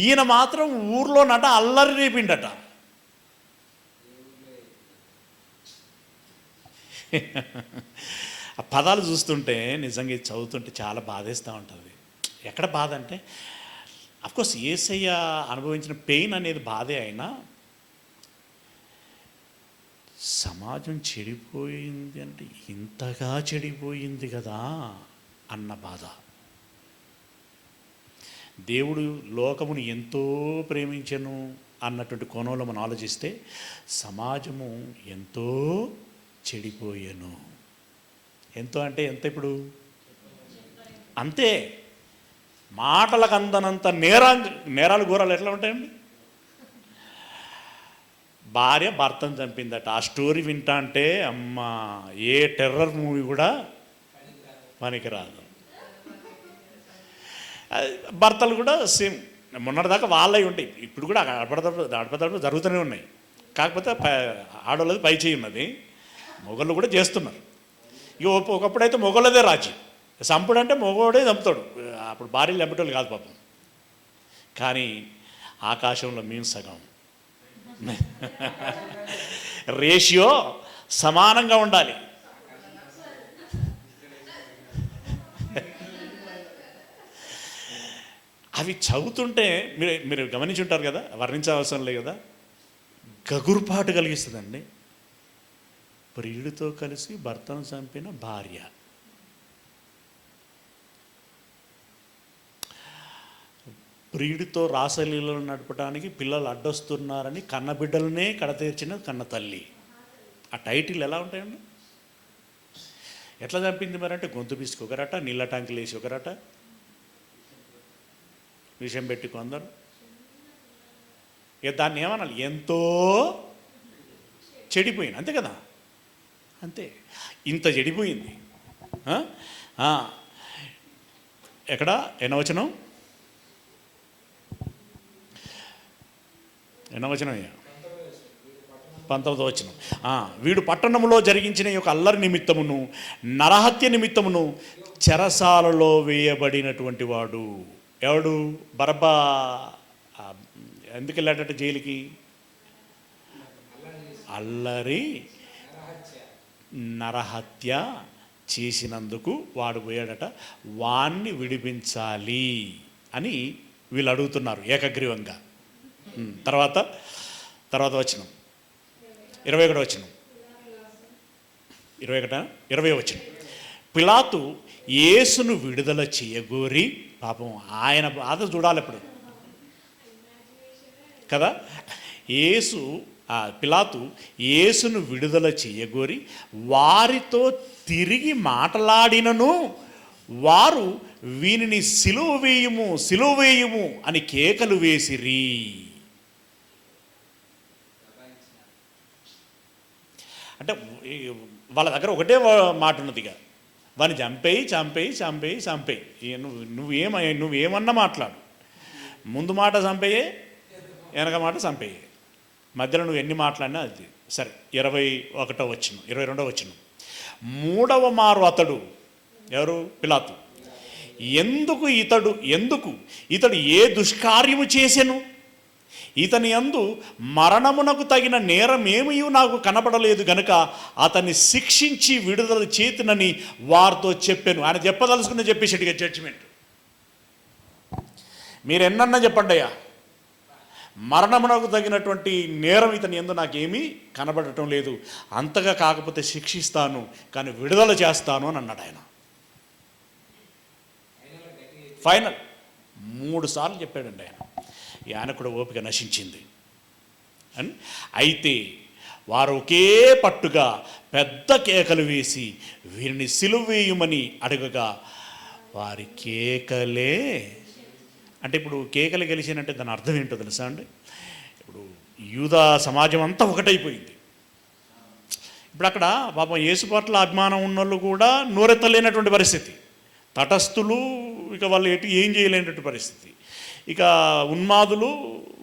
ఈయన మాత్రం ఊర్లోనట అల్లరి రేపిండట. ఆ పదాలు చూస్తుంటే నిజంగా చదువుతుంటే చాలా బాధేస్తూ ఉంటుంది. ఎక్కడ బాధ అంటే, అఫ్కోర్స్ యేసయ్య అనుభవించిన పెయిన్ అనేది బాధే అయినా, సమాజం చెడిపోయింది అంటే ఇంతగా చెడిపోయింది కదా అన్న బాధ. దేవుడు లోకమును ఎంతో ప్రేమించెను అన్నటువంటి కోణంలో మనం ఆలోచిస్తే సమాజము ఎంతో చెడిపోయాను. ఎంతో అంటే ఎంత? ఇప్పుడు అంతే. మాటలకు అందనంత నేరాలు ఘోరాలు ఎట్లా ఉంటాయండి? భార్య భర్తను చంపిందట. ఆ స్టోరీ వింటా అంటే అమ్మ, ఏ టెర్రర్ మూవీ కూడా పనికిరాదు. భర్తలు కూడా సేమ్. మొన్నటిదాకా వాళ్ళవి ఉంటాయి, ఇప్పుడు కూడా అడపదడప జరుగుతూనే ఉన్నాయి. కాకపోతే ఆడవాళ్ళది పై చేయి ఉన్నది, మొగళ్ళు కూడా చేస్తున్నారు. ఇక ఒకప్పుడైతే మొగళ్ళదే రాజీ. చంపుడు అంటే మొగోడే చంపుతాడు, అప్పుడు భార్యలు చంపేటోళ్ళు కాదు పాపం. కానీ ఆకాశంలో మేము సగం. రేషియో సమానంగా ఉండాలి. అవి చదువుతుంటే మీరు గమనించి ఉంటారు కదా, వర్ణించవసరం లేదు కదా, గగురుపాటు కలిగిస్తుందండి. ప్రియుడితో కలిసి భర్తను చంపిన భార్య, ప్రియుడితో రాసలీలను నడపడానికి పిల్లలు అడ్డొస్తున్నారని కన్నబిడ్డలనే కడతీర్చిన కన్న తల్లి. ఆ టైటిల్ ఎలా ఉంటాయండి? ఎట్లా చంపింది మరి అంటే, గొంతు పిసుకు ఒకరట, నీళ్ళ ట్యాంకులు వేసి ఒకరట, విషయం పెట్టి కొందరు. ఇక దాన్ని ఏమనాలి? ఎంతో చెడిపోయింది, అంతే కదా. అంతే, ఇంత చెడిపోయింది. ఎక్కడ ఎన్నవచనం అయ్యా? 19వ వచనం. వీడు పట్టణంలో జరిగించిన యొక్క అల్లరి నిమిత్తమును నరహత్య నిమిత్తమును చెరసాలలో వేయబడినటువంటి వాడు. ఎవడు? బరబ్బా. ఎందుకు వెళ్ళాడట జైలుకి? అల్లరి నరహత్య చేసినందుకు వాడు పోయాడట. వాణ్ణి విడిపించాలి అని వీళ్ళు అడుగుతున్నారు ఏకగ్రీవంగా. తర్వాత వచనం 21 వచనం, 20 వచనం. పిలాతు యేసును విడుదల చేయగోరి, పాపం ఆయన బాధ చూడాలి ఇప్పుడు కదా. పిలాతు యేసును విడుదల చేయగోరి వారితో తిరిగి మాట్లాడినను వారు వీనిని సిలువ వేయుము అని కేకలు వేసిరి. అంటే వాళ్ళ దగ్గర ఒకటే మాట ఉన్నదిగా, వాడిని చంపేయి. నువ్వేమన్నా మాట్లాడు, ముందు మాట చంపేయే, వెనక మాట చంపేయే, మధ్యలో నువ్వు ఎన్ని మాట్లాడినా అది సరే. 21వ వచనం, 22వ వచనం. 3వ మారు అతడు, ఎవరు? పిలాతు, ఎందుకు ఇతడు ఏ దుష్కార్యము చేసెను? ఇతని యందు మరణమునకు తగిన నేరమేమీ నాకు కనబడలేదు గనుక అతన్ని శిక్షించి విడుదల చేతునని వారితో చెప్పాను. ఆయన చెప్పదలుచుకుని చెప్పేసేట్టుగా జడ్జిమెంట్. మీరు ఎన్నన్నా చెప్పండి అయ్యా, మరణమునకు తగినటువంటి నేరం ఇతని యందు నాకేమీ కనబడటం లేదు. అంతగా కాకపోతే శిక్షిస్తాను, కానీ విడుదల చేస్తాను అని అన్నాడు ఆయన. ఫైనల్ 3 సార్లు చెప్పాడండి ఆయన. ఆయన కూడా ఓపిక నశించింది అని. అయితే వారు ఒకే పట్టుగా పెద్ద కేకలు వేసి వీరిని సిలువ వేయమని అడగగా వారి కేకలే, అంటే ఇప్పుడు కేకలు గెలిచినంటే దాని అర్థం ఏంటో తెలుసా అండి? ఇప్పుడు యూదా సమాజం అంతా ఒకటైపోయింది. ఇప్పుడు అక్కడ పాపం యేసు పట్ల అభిమానం ఉన్నోళ్ళు కూడా నోరెత్తలేనటువంటి పరిస్థితి, తటస్థులు ఇక వాళ్ళు ఏం చేయలేనటువంటి పరిస్థితి, ఇక ఉన్మాదులు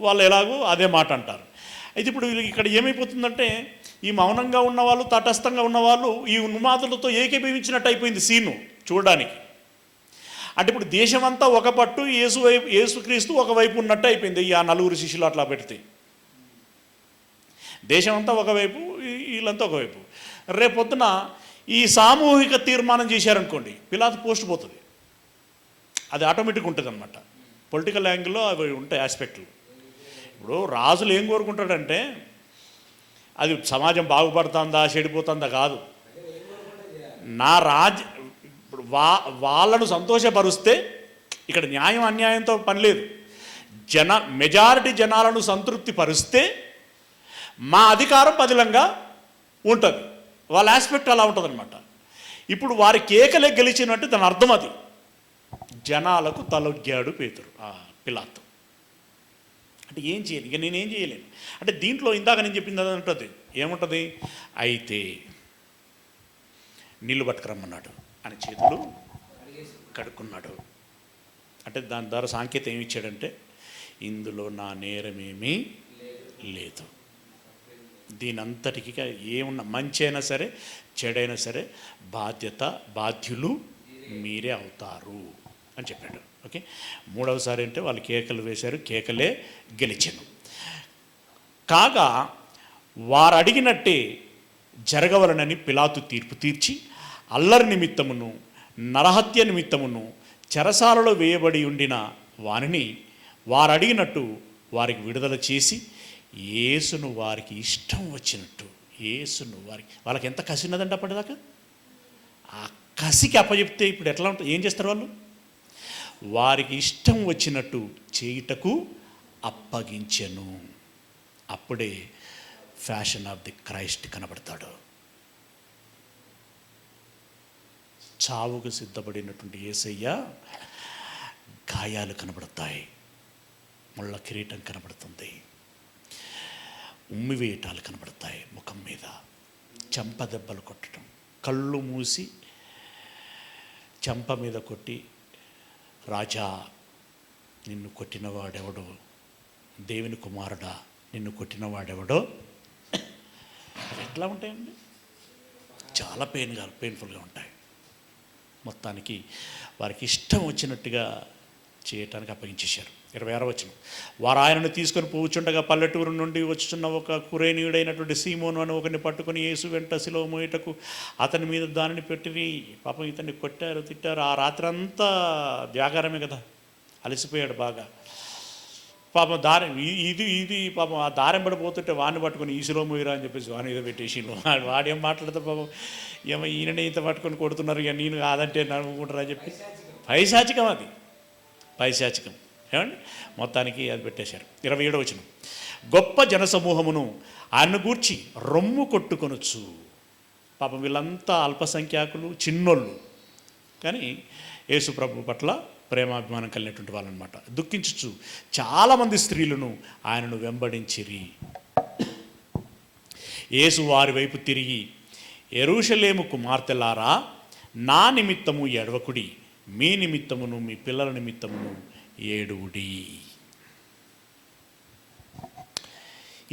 వాళ్ళు ఎలాగో అదే మాట అంటారు. అయితే ఇప్పుడు ఇక్కడ ఏమైపోతుందంటే ఈ మౌనంగా ఉన్నవాళ్ళు, తటస్థంగా ఉన్నవాళ్ళు ఈ ఉన్మాదులతో ఏకీభవించినట్టు అయిపోయింది సీను చూడడానికి. అంటే ఇప్పుడు దేశమంతా ఒక పట్టు, యేసుక్రీస్తు ఒకవైపు ఉన్నట్టు అయిపోయింది. ఆ 4 శిష్యులు అట్లా పెడితే దేశమంతా ఒకవైపు, వీళ్ళంతా ఒకవైపు. రేపొద్దున ఈ సామూహిక తీర్మానం చేశారనుకోండి, పిలాతు పోస్ట్ పోతుంది. అది ఆటోమేటిక్గా ఉంటుంది అన్నమాట. పొలిటికల్ యాంగిల్లో అవి ఉంటాయి ఆస్పెక్ట్లు. ఇప్పుడు రాజులు ఏం కోరుకుంటాడంటే అది సమాజం బాగుపడుతుందా చెడిపోతుందా కాదు, నా ఇప్పుడు వాళ్ళను సంతోషపరుస్తే ఇక్కడ న్యాయం అన్యాయంతో పని లేదు. మెజారిటీ జనాలను సంతృప్తి పరుస్తే మా అధికారం పదిలంగా ఉంటుంది. వాళ్ళ ఆస్పెక్ట్ అలా ఉంటుంది అనమాట. ఇప్పుడు వారి కేకలే గెలిచినట్టు దాని అర్థం అది. జనాలకు తలొగ్గాడు పిలాతు. అంటే ఏం చేయాలి, ఇక నేనేం చేయలేను. అంటే దీంట్లో ఇందాక నేను చెప్పింది అది ఉంటుంది. ఏముంటుంది? అయితే నీళ్ళు పట్టుకురమ్మన్నాడు, అని చేతులు కడుక్కున్నాడు. అంటే దాని ద్వారా సాంకేతం ఏమి ఇచ్చాడంటే ఇందులో నా నేరమేమీ లేదు, దీనంతటికి ఏమున్నా మంచి అయినా సరే చెడైనా సరే బాధ్యులు మీరే అవుతారు అని చెప్పాడు. ఓకే, 3వసారి అంటే వాళ్ళు కేకలు వేశారు, కేకలే గెలిచాను. కాగా వారు అడిగినట్టే జరగవలనని పిలాతు తీర్పు తీర్చి అల్లరి నిమిత్తమును నరహత్య నిమిత్తమును చెరసాలలో వేయబడి ఉండిన వారిని వారు అడిగినట్టు వారికి విడుదల చేసి యేసును వారికి ఇష్టం వచ్చినట్టు వాళ్ళకి ఎంత కసి ఉన్నదంటే అప్పటిదాకా ఆ కసికి అప్పచెప్తే ఇప్పుడు ఎట్లా ఉంటుంది, ఏం చేస్తారు వాళ్ళు? వారికి ఇష్టం వచ్చినట్టు చేయుటకు అప్పగించెను. అప్పుడే ఫ్యాషన్ ఆఫ్ ది క్రైస్ట్ కనబడతాడు. చావుకు సిద్ధపడినటువంటి యేసయ్య గాయాలు కనబడతాయి, ముళ్ళ కిరీటం కనబడుతుంది, ఉమ్మివేయటాలు కనబడతాయి ముఖం మీద, చెంప దెబ్బలు కొట్టడం, కళ్ళు మూసి చెంప మీద కొట్టి రాజా నిన్ను కొట్టినవాడెవడో, దేవుని కుమారుడా నిన్ను కొట్టినవాడెవడో. అవి ఎట్లా ఉంటాయండి? చాలా పెయిన్ఫుల్గా ఉంటాయి. మొత్తానికి వారికి ఇష్టం వచ్చినట్టుగా చేయటానికి అప్పగించేశారు. 26వ వచనం, వారు ఆయనను తీసుకొని పోచుండగా పల్లెటూరు నుండి వచ్చుచున్న ఒక కురేనీయుడైనటువంటి సీమోను అని ఒకరిని పట్టుకొని యేసు వెంట సిలువ మోయుటకు అతని మీద దానిని పెట్టిరి. పాపం ఇతన్ని కొట్టారు, తిట్టారు. ఆ రాత్రి అంతా జాగారమే కదా, అలసిపోయాడు బాగా. పాపం పాపం ఆ దారం పడిపోతుంటే వాడిని పట్టుకొని ఈ సిలువ మోయిరా అని చెప్పేసి వాడిని ఏదో పెట్టేసి వాడేం మాట్లాడితే పాపం ఏమో ఈయననే ఇంత పట్టుకొని కొడుతున్నారు, ఇక నేను కాదంటే నడుముకుంటారా అని చెప్పి పైశాచికం, అది పైశాచికం. ఏమండి, మొత్తానికి అది పెట్టేశారు. 27వ వచనం, గొప్ప జనసమూహమును ఆయన గూర్చి రొమ్ము కొట్టుకొనొచ్చు. పాపం వీళ్ళంతా అల్పసంఖ్యాకులు, చిన్నోళ్ళు, కానీ యేసు ప్రభు పట్ల ప్రేమాభిమానం కలిగినటువంటి వాళ్ళు అనమాట. దుఃఖించుచు చాలామంది స్త్రీలను ఆయనను వెంబడించిరి. యేసు వారి వైపు తిరిగి, యెరూషలేము కుమార్తెలారా, నా నిమిత్తము ఎడవకుడి, మీ నిమిత్తమును మీ పిల్లల నిమిత్తమును ఏడువుడి.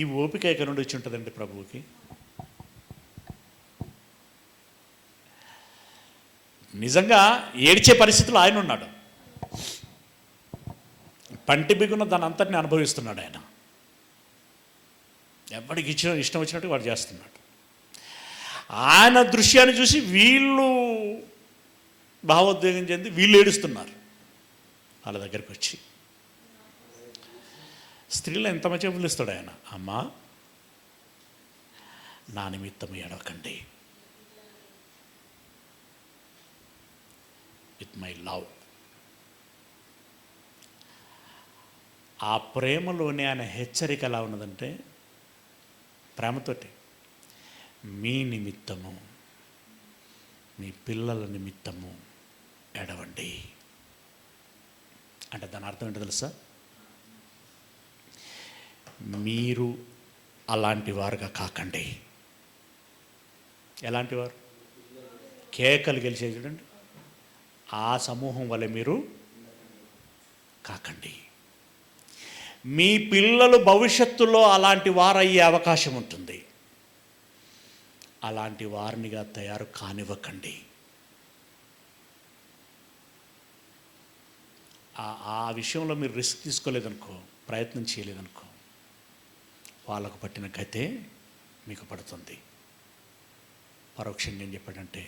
ఈ ఓపిక ఎక్కడి నుండి వచ్చి ఉంటుందండి ప్రభువుకి? నిజంగా ఏడ్చే పరిస్థితుల్లో ఆయన ఉన్నాడు. పంటి బిగున దాని అంతటిని అనుభవిస్తున్నాడు ఆయన. ఎవరికి ఇష్టం వచ్చినట్టు వాడు చేస్తున్నాడు. ఆయన దృశ్యాన్ని చూసి వీళ్ళు భావోద్వేగం చెంది వీళ్ళు ఏడుస్తున్నారు. వాళ్ళ దగ్గరికి వచ్చి స్త్రీలు ఎంత మంచిగా పిలుస్తాడు ఆయన, అమ్మా నా నిమిత్తం ఏడవకండి, విత్ మై లవ్. ఆ ప్రేమలోనే ఆయన హెచ్చరిక ఎలా ఉన్నదంటే, ప్రేమతోటి మీ నిమిత్తము, మీ పిల్లల నిమిత్తము ఏడవండి అంటే దాని అర్థం ఏంటో తెలుసా? మీరు అలాంటి వారుగా కాకండి. ఎలాంటి వారు? కేకలు గెలిచే చూడండి, ఆ సమూహం వల్ల మీరు కాకండి. మీ పిల్లలు భవిష్యత్తులో అలాంటి వారయ్యే అవకాశం ఉంటుంది. అలాంటి వారినిగా తయారు కానివ్వకండి. ఆ విషయంలో మీరు రిస్క్ తీసుకోలేదనుకో, ప్రయత్నం చేయలేదనుకో, వాళ్ళకు పట్టిన గతే మీకు పడుతుంది. పరోక్షంగా ఏం చెప్పాడంటే,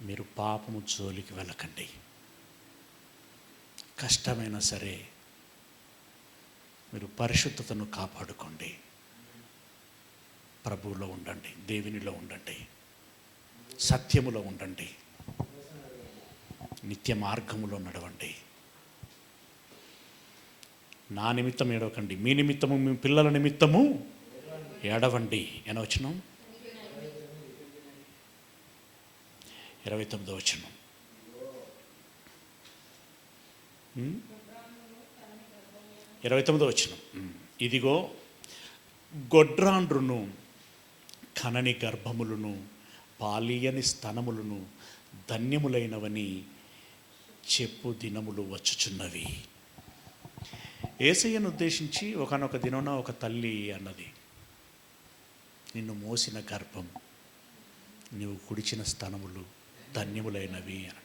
మీరు పాపము జోలికి వెళ్ళకండి. కష్టమైనా సరే మీరు పరిశుద్ధతను కాపాడుకోండి, ప్రభువులో ఉండండి, దేవునిలో ఉండండి, సత్యములో ఉండండి, నిత్య మార్గములో నడవండి. నా నిమిత్తం ఏడవకండి, మీ నిమిత్తము, మీ పిల్లల నిమిత్తము ఏడవండి. వచనం 29వ వచనం. Hmm? 29వ వచనం. ఇదిగో గొడ్రాండ్రును కనని గర్భములను పాలియని స్తనములను ధన్యములైనవని చెప్పు దినములు వచ్చుచున్నవి. యేసయ్యను ఉద్దేశించి ఒకానొక దినమున ఒక తల్లి అన్నది, నిన్ను మోసిన గర్భం, నీవు కుడిచిన స్తనములు ధన్యములైనవి అని.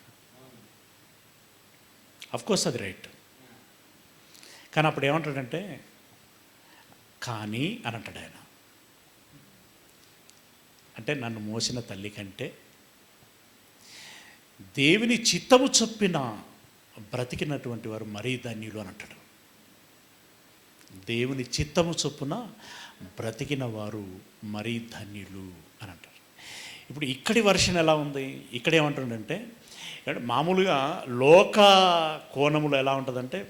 అఫ్కోర్స్ అది రైట్. కానీ అప్పుడు ఏమంటాడంటే, కానీ అని అంటాడు ఆయన. అంటే నన్ను మోసిన తల్లి కంటే దేవుని చిత్తము చొప్పిన బ్రతికినటువంటి వారు మరీ ధన్యులు అని అంటాడు. దేవుని చిత్తము చొప్పున బ్రతికిన వారు మరీ ధన్యులు అని అంటారు. ఇప్పుడు ఇక్కడి వర్షన్ ఎలా ఉంది? ఇక్కడ ఏమంటుండంటే, మామూలుగా లోక కోణములు ఎలా ఉంటుందంటే,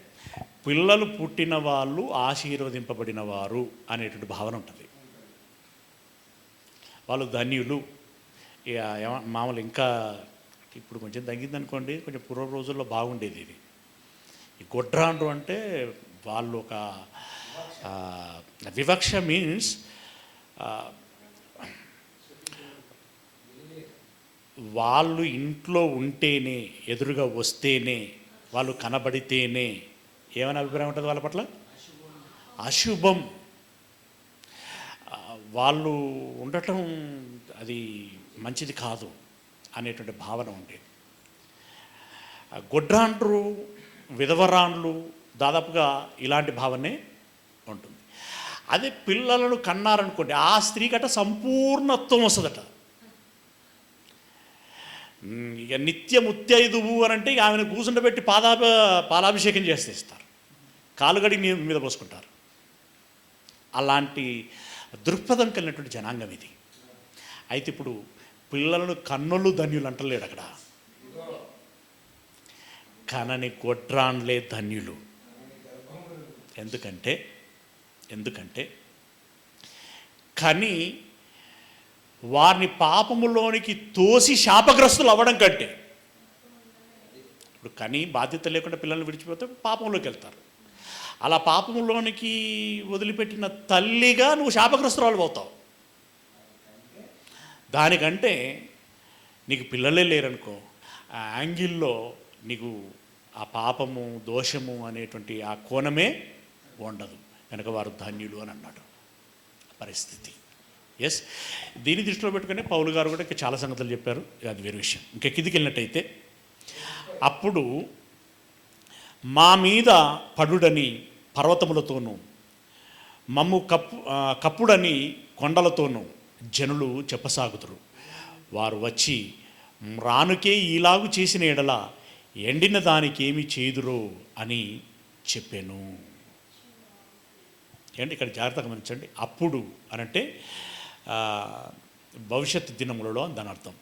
పిల్లలు పుట్టిన వాళ్ళు ఆశీర్వదింపబడిన వారు అనేటువంటి భావన ఉంటుంది. వాళ్ళు ధన్యులు. ఇక మామూలు ఇంకా ఇప్పుడు కొంచెం తగ్గిందనుకోండి, కొంచెం పూర్వ రోజుల్లో బాగుండేది ఇది. ఈ గొడ్రాండ్రు అంటే వాళ్ళు ఒక వివక్ష మీన్స్ వాళ్ళు ఇంట్లో ఉంటేనే, ఎదురుగా వస్తేనే, వాళ్ళు కనబడితేనే ఏమైనా అభిప్రాయం ఉంటుంది వాళ్ళ పట్ల? అశుభం. వాళ్ళు ఉండటం అది మంచిది కాదు అనేటువంటి భావన ఉండేది. గొడ్రాండ్రు, విధవరాండ్లు దాదాపుగా ఇలాంటి భావనే ఉంటుంది. అదే పిల్లలను కన్నారనుకోండి, ఆ స్త్రీకట సంపూర్ణత్వం వస్తుందట. ఇక నిత్య ముత్తైదువు అని అంటే ఇక ఆమెను కూర్చుండబెట్టి పాలాభిషేకం చేస్తే ఇస్తారు, కాలుగడి మీద పోసుకుంటారు. అలాంటి దృక్పథం కలిగినటువంటి జనాంగం ఇది. అయితే ఇప్పుడు పిల్లలను కన్నులు ధన్యులు అంటలేడు అక్కడ, కనని గొడ్రాండ్లే ధన్యులు. ఎందుకంటే కని వారిని పాపములోనికి తోసి శాపగ్రస్తులు అవ్వడం కంటే, ఇప్పుడు కని బాధ్యత లేకుండా పిల్లల్ని విడిచిపోతే పాపంలోకి వెళ్తారు. అలా పాపంలోనికి వదిలిపెట్టిన తల్లిగా నువ్వు శాపగ్రస్తురాలు అవుతావు. దానికంటే నీకు పిల్లలే లేరనుకో, ఆ యాంగిల్లో నీకు ఆ పాపము, దోషము అనేటువంటి ఆ కోణమే ఉండదు. కనుక వారు ధన్యులు అని అన్నాడు పరిస్థితి. ఎస్, దీన్ని దృష్టిలో పెట్టుకుని పౌలు గారు కూడా ఇంకా చాలా సంగతులు చెప్పారు. అది వేరే విషయం. ఇంకా కిందికి వెళ్ళినట్టయితే, అప్పుడు మా మీద పడుడని పర్వతములతోనూ మమ్ము కప్పుడని కొండలతోనూ జనులు చెప్పసాగుతురు. వారు వచ్చి రానుకే ఈలాగు చేసిన ఎడల ఎండిన దానికి ఏమి చేదురో అని చెప్పాను. ఏంటి ఇక్కడ జాగ్రత్తగా గమనించండి. అప్పుడు అనంటే భవిష్యత్తు దినములలో అని దాని అర్థం.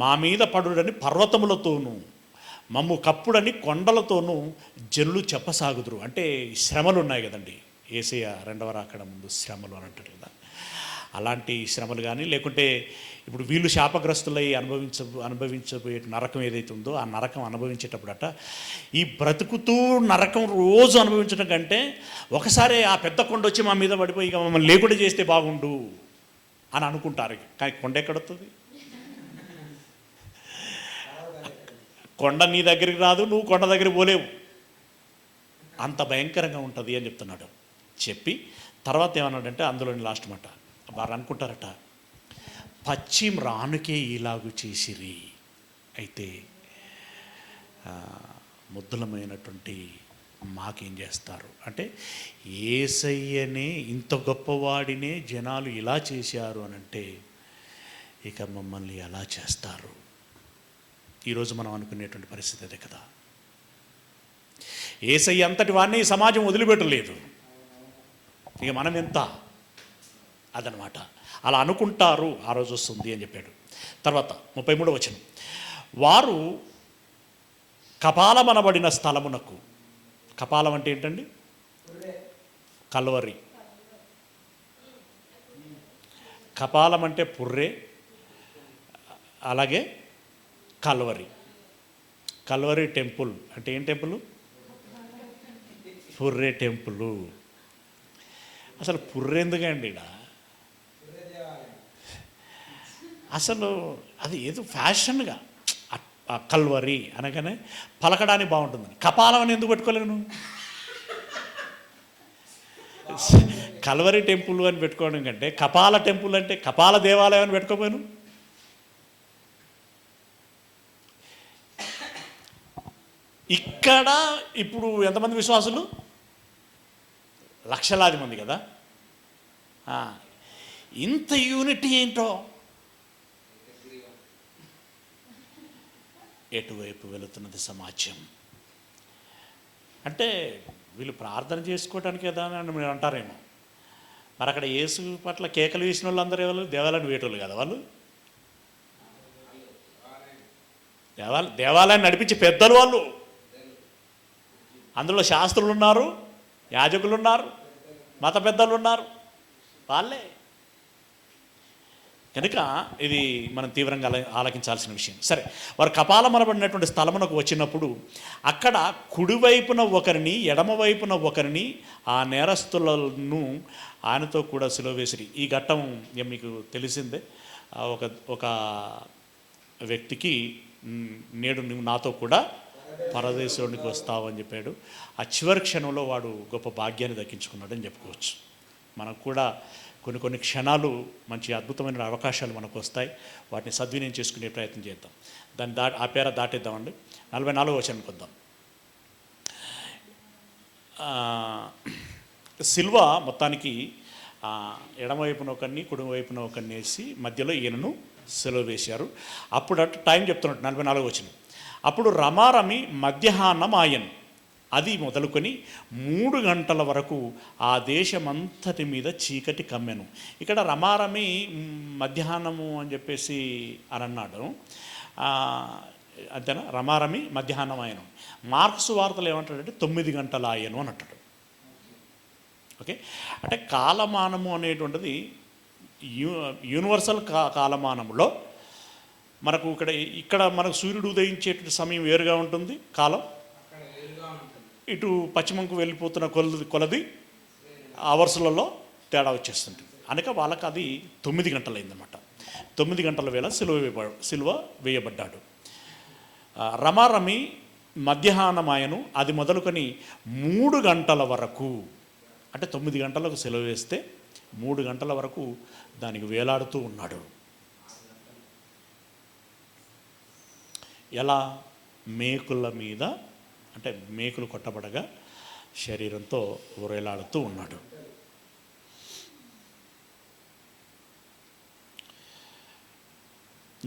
మా మీద పడుడని పర్వతములతోనూ మమ్ము కప్పుడని కొండలతోనూ జనులు చెప్పసాగుదురు. అంటే శ్రమలు ఉన్నాయి కదండి, యేసయ్య రెండవ రాకడ ముందు శ్రమలు అని అంటారు కదా. అలాంటి శ్రమలు కానీ, లేకుంటే ఇప్పుడు వీళ్ళు శాపగ్రస్తులై అనుభవించబోయే నరకం ఏదైతే ఉందో ఆ నరకం అనుభవించేటప్పుడట, ఈ బ్రతుకుతూ నరకం రోజు అనుభవించడం కంటే ఒకసారి ఆ పెద్ద కొండ వచ్చి మా మీద పడిపోయి ఇక మమ్మల్ని లేకుండా చేస్తే బాగుండు అని అనుకుంటారు. కానీ కొండ ఎక్కడొస్తుంది? కొండ నీ దగ్గరికి రాదు, నువ్వు కొండ దగ్గరికి పోలేవు. అంత భయంకరంగా ఉంటుంది అని చెప్తున్నాడు. చెప్పి తర్వాత ఏమన్నాడంటే, అందులోని లాస్ట్ మాట వారు అనుకుంటారట, పశ్చిమ రానుకే ఇలాగు చేసిరి. అయితే ముద్దులమైనటువంటి మాకేం చేస్తారు అంటే, యేసయ్యనే ఇంత గొప్పవాడినే జనాలు ఇలా చేశారు అనంటే ఇక మమ్మల్ని ఎలా చేస్తారు? ఈరోజు మనం అనుకునేటువంటి పరిస్థితి అదే కదా. యేసయ్య అంతటి వాడిని ఈ సమాజం వదిలిపెట్టలేదు, ఇక మనం ఎంత అదనమాట. అలా అనుకుంటారు, ఆ రోజు వస్తుంది అని చెప్పాడు. తర్వాత 33వ వచనం, వారు కపాలమనబడిన స్థలమునకు, కపాలం అంటే ఏంటండి? కల్వరి. కపాలం అంటే పుర్రె, అలాగే కల్వరి. కల్వరి టెంపుల్ అంటే ఏం టెంపుల్? పుర్రె టెంపుల్. అసలు పుర్రె ఎందుకండి ఇక్కడ? అసలు అది ఏదో ఫ్యాషన్గా కల్వరి అనగానే పలకడానికి బాగుంటుందని. కపాలం అని ఎందుకు పెట్టుకోలేను? కల్వరి టెంపుల్ అని పెట్టుకోవడం కంటే కపాల టెంపుల్ అంటే కపాల దేవాలయం అని పెట్టుకోపోయాను. ఇక్కడ ఇప్పుడు ఎంతమంది విశ్వాసులు? లక్షలాది మంది కదా. ఇంత యూనిటీ ఏంటో. ఎటువైపు వెళుతున్నది సమాజం అంటే, వీళ్ళు ప్రార్థన చేసుకోవటానికి కదా అని మీరు అంటారేమో. మరి అక్కడ యేసు పట్ల కేకలు వేసిన వాళ్ళు అందరూ ఎవరు? దేవాలయాన్ని వేటోళ్ళు కదా వాళ్ళు. దేవాలయాన్ని నడిపించే పెద్దలు వాళ్ళు. అందులో శాస్త్రులు ఉన్నారు, యాజకులు ఉన్నారు, మత పెద్దలు ఉన్నారు, వాళ్ళే. కనుక ఇది మనం తీవ్రంగా ఆలకించాల్సిన విషయం. సరే, వారు కపాలమనబడినటువంటి స్థలమునకు వచ్చినప్పుడు అక్కడ కుడివైపున ఒకరిని ఎడమవైపున ఒకరిని ఆ నేరస్తులను ఆయనతో కూడా సిలువ వేసిరి. ఈ ఘట్టం మీకు తెలిసిందే. ఒక వ్యక్తికి నేడు నువ్వు నాతో కూడా పరదేశంలోనికి వస్తావు అని చెప్పాడు. ఆ చివరి క్షణంలో వాడు గొప్ప భాగ్యాన్ని దక్కించుకున్నాడని చెప్పుకోవచ్చు. మనకు కూడా కొన్ని క్షణాలు మంచి అద్భుతమైన అవకాశాలు మనకు వస్తాయి. వాటిని సద్వినియోగం చేసుకునే ప్రయత్నం చేద్దాం. ఆ పేర దాటేద్దామండి. 44వ వచనానికి వద్దాం. సిల్వ మొత్తానికి ఎడమవైపున ఒకరిని కుడివైపున ఒకరిని వేసి మధ్యలో ఈయనను సిలువ వేశారు. అప్పుడు టైం చెప్తున్నట్టు 44వ వచనం, అప్పుడు రమారమి మధ్యాహ్నం ఆయన్, అది మొదలుకొని 3 గంటల వరకు ఆ దేశమంతటి మీద చీకటి కమ్మెను. ఇక్కడ రమారమి మధ్యాహ్నము అని చెప్పేసి అని అన్నాడు. అంతేనా? రమారమి మధ్యాహ్నం ఆయను. మార్క్స్ వార్తలు ఏమంటాడంటే 9 గంటల ఆయను అని అంటాడు. ఓకే, అంటే కాలమానము అనేటువంటిది యూనివర్సల్ కాలమానములో మనకు ఇక్కడ మనకు సూర్యుడు ఉదయించేటువంటి సమయం వేరుగా ఉంటుంది కాలం, ఇటు పశ్చిమంకు వెళ్ళిపోతున్న కొలది అవర్స్లలో తేడా వచ్చేస్తుంది. అనక వాళ్ళకి అది 9 గంటలైందన్నమాట. 9 గంటల వేళ సిలువ వేయబడ్డాడు. రమారమి మధ్యాహ్నమాయను, అది మొదలుకొని 3 గంటల వరకు, అంటే 9 గంటలకు సిలువ వేస్తే 3 గంటల వరకు దానికి వేలాడుతూ ఉన్నాడు. ఎలా? మేకుల మీద, అంటే మేకులు కొట్టబడగా శరీరంతో వేలాడుతూ ఉన్నాడు.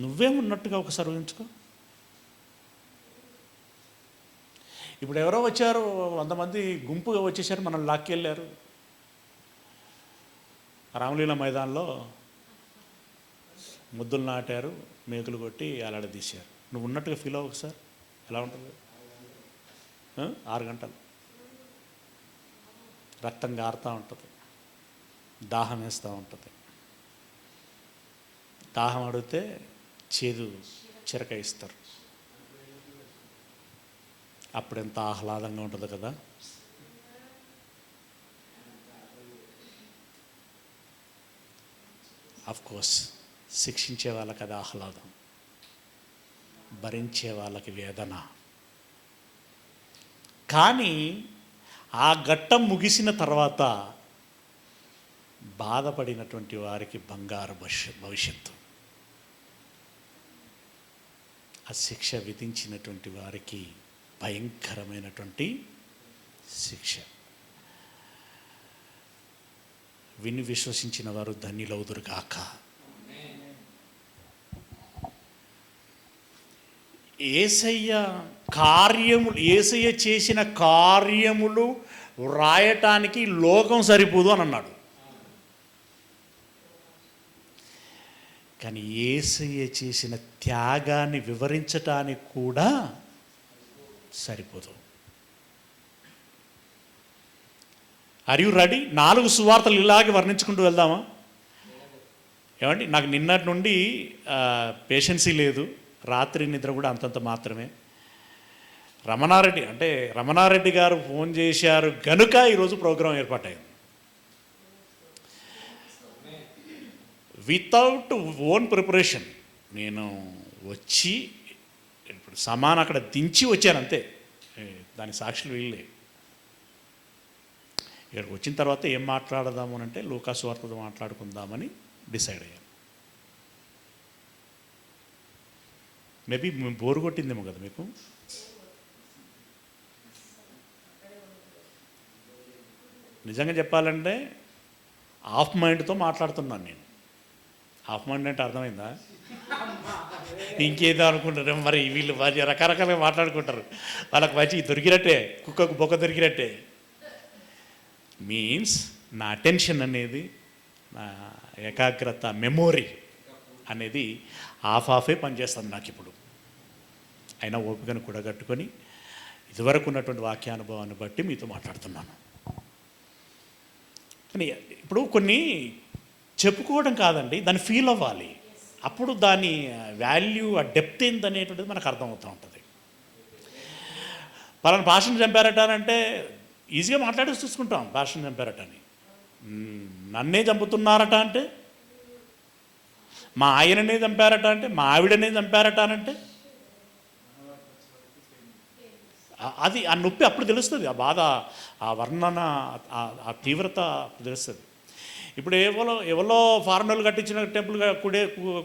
నువ్వేమున్నట్టుగా ఒకసారి ఊహించుకో. ఇప్పుడు ఎవరో వచ్చారు, 100 మంది గుంపుగా వచ్చేసారు, మనల్ని లాక్కెళ్ళారు. రామలీల మైదానంలో ముద్దులు నాటారు, మేకులు కొట్టి అలాడదీశారు. నువ్వు ఉన్నట్టుగా ఫీల్ అవ్వకు సార్, ఎలా ఉంటుంది? 6 గంటలు రక్తం గారుతూ ఉంటుంది, దాహం వేస్తూ ఉంటుంది. దాహం అడిగితే చేదు చిరక ఇస్తారు. అప్పుడు ఎంత ఆహ్లాదంగా ఉంటుంది కదా. కోర్స్ శిక్షించే వాళ్ళకి అది ఆహ్లాదం, భరించే వాళ్ళకి వేదన. కానీ ఆ ఘట్టం ముగిసిన తర్వాత బాధపడినటువంటి వారికి బంగారు భవిష్యత్తు, ఆ శిక్ష విధించినటువంటి వారికి భయంకరమైనటువంటి శిక్ష. విని విశ్వసించిన వారు ధన్యులవుదురుగాక. యేసయ్య చేసిన కార్యములు వ్రాయటానికి లోకం సరిపోదు అని అన్నాడు. కానీ యేసయ్య చేసిన త్యాగాన్ని వివరించటానికి కూడా సరిపోదు. Are you ready? 4 సువార్తలు ఇలాగే వర్ణించుకుంటూ వెళ్దామా? ఏమండి, నాకు నిన్నటి నుండి పేషెన్సీ లేదు, రాత్రి నిద్ర కూడా అంతంత మాత్రమే. రమణారెడ్డి గారు ఫోన్ చేశారు గనుక ఈరోజు ప్రోగ్రాం ఏర్పాటైంది. వితౌట్ ఓన్ ప్రిపరేషన్ నేను వచ్చి ఇప్పుడు సామాన్ అక్కడ దించి వచ్చాను అంతే. దాని సాక్షులు వీళ్ళే. ఇక్కడికి వచ్చిన తర్వాత ఏం మాట్లాడదాము అని అంటే లూకా సువార్తతో మాట్లాడుకుందామని డిసైడ్ అయ్యాను. మేబీ బోరు కొట్టిందేమో కదా మీకు. నిజంగా చెప్పాలంటే హాఫ్ మైండ్తో మాట్లాడుతున్నాను నేను. హాఫ్ మైండ్ అంటే అర్థమైందా? ఇంకేదో అనుకుంటారు మరి, వీళ్ళు రకరకాలుగా మాట్లాడుకుంటారు. వాళ్ళకి మంచి దొరికినట్టే, కుక్కకు బొక్క దొరికినట్టే. మీన్స్ నా అటెన్షన్ అనేది, నా ఏకాగ్రత, మెమోరీ అనేది హాఫే పనిచేస్తుంది నాకు ఇప్పుడు. అయినా ఓపికను కూడగట్టుకొని ఇదివరకు ఉన్నటువంటి వాక్యానుభవాన్ని బట్టి మీతో మాట్లాడుతున్నాను. కానీ ఇప్పుడు కొన్ని చెప్పుకోవడం కాదండి, దాన్ని ఫీల్ అవ్వాలి. అప్పుడు దాని వాల్యూ, ఆ డెప్త్ ఏందనేటువంటిది మనకు అర్థమవుతూ ఉంటుంది. పలానా భాషను చంపారట అంటే ఈజీగా మాట్లాడేసి చూసుకుంటాం, భాషను చంపారట అని. నన్నే చంపుతున్నారట అంటే, మా ఆయననే చంపారట అంటే, మా ఆవిడనే చంపారట అనంటే అది ఆ నొప్పి అప్పుడు తెలుస్తుంది, ఆ బాధ, ఆ వర్ణన, ఆ తీవ్రత తెలుస్తుంది. ఇప్పుడు ఎవరో ఫారెనర్లు కట్టించిన టెంపుల్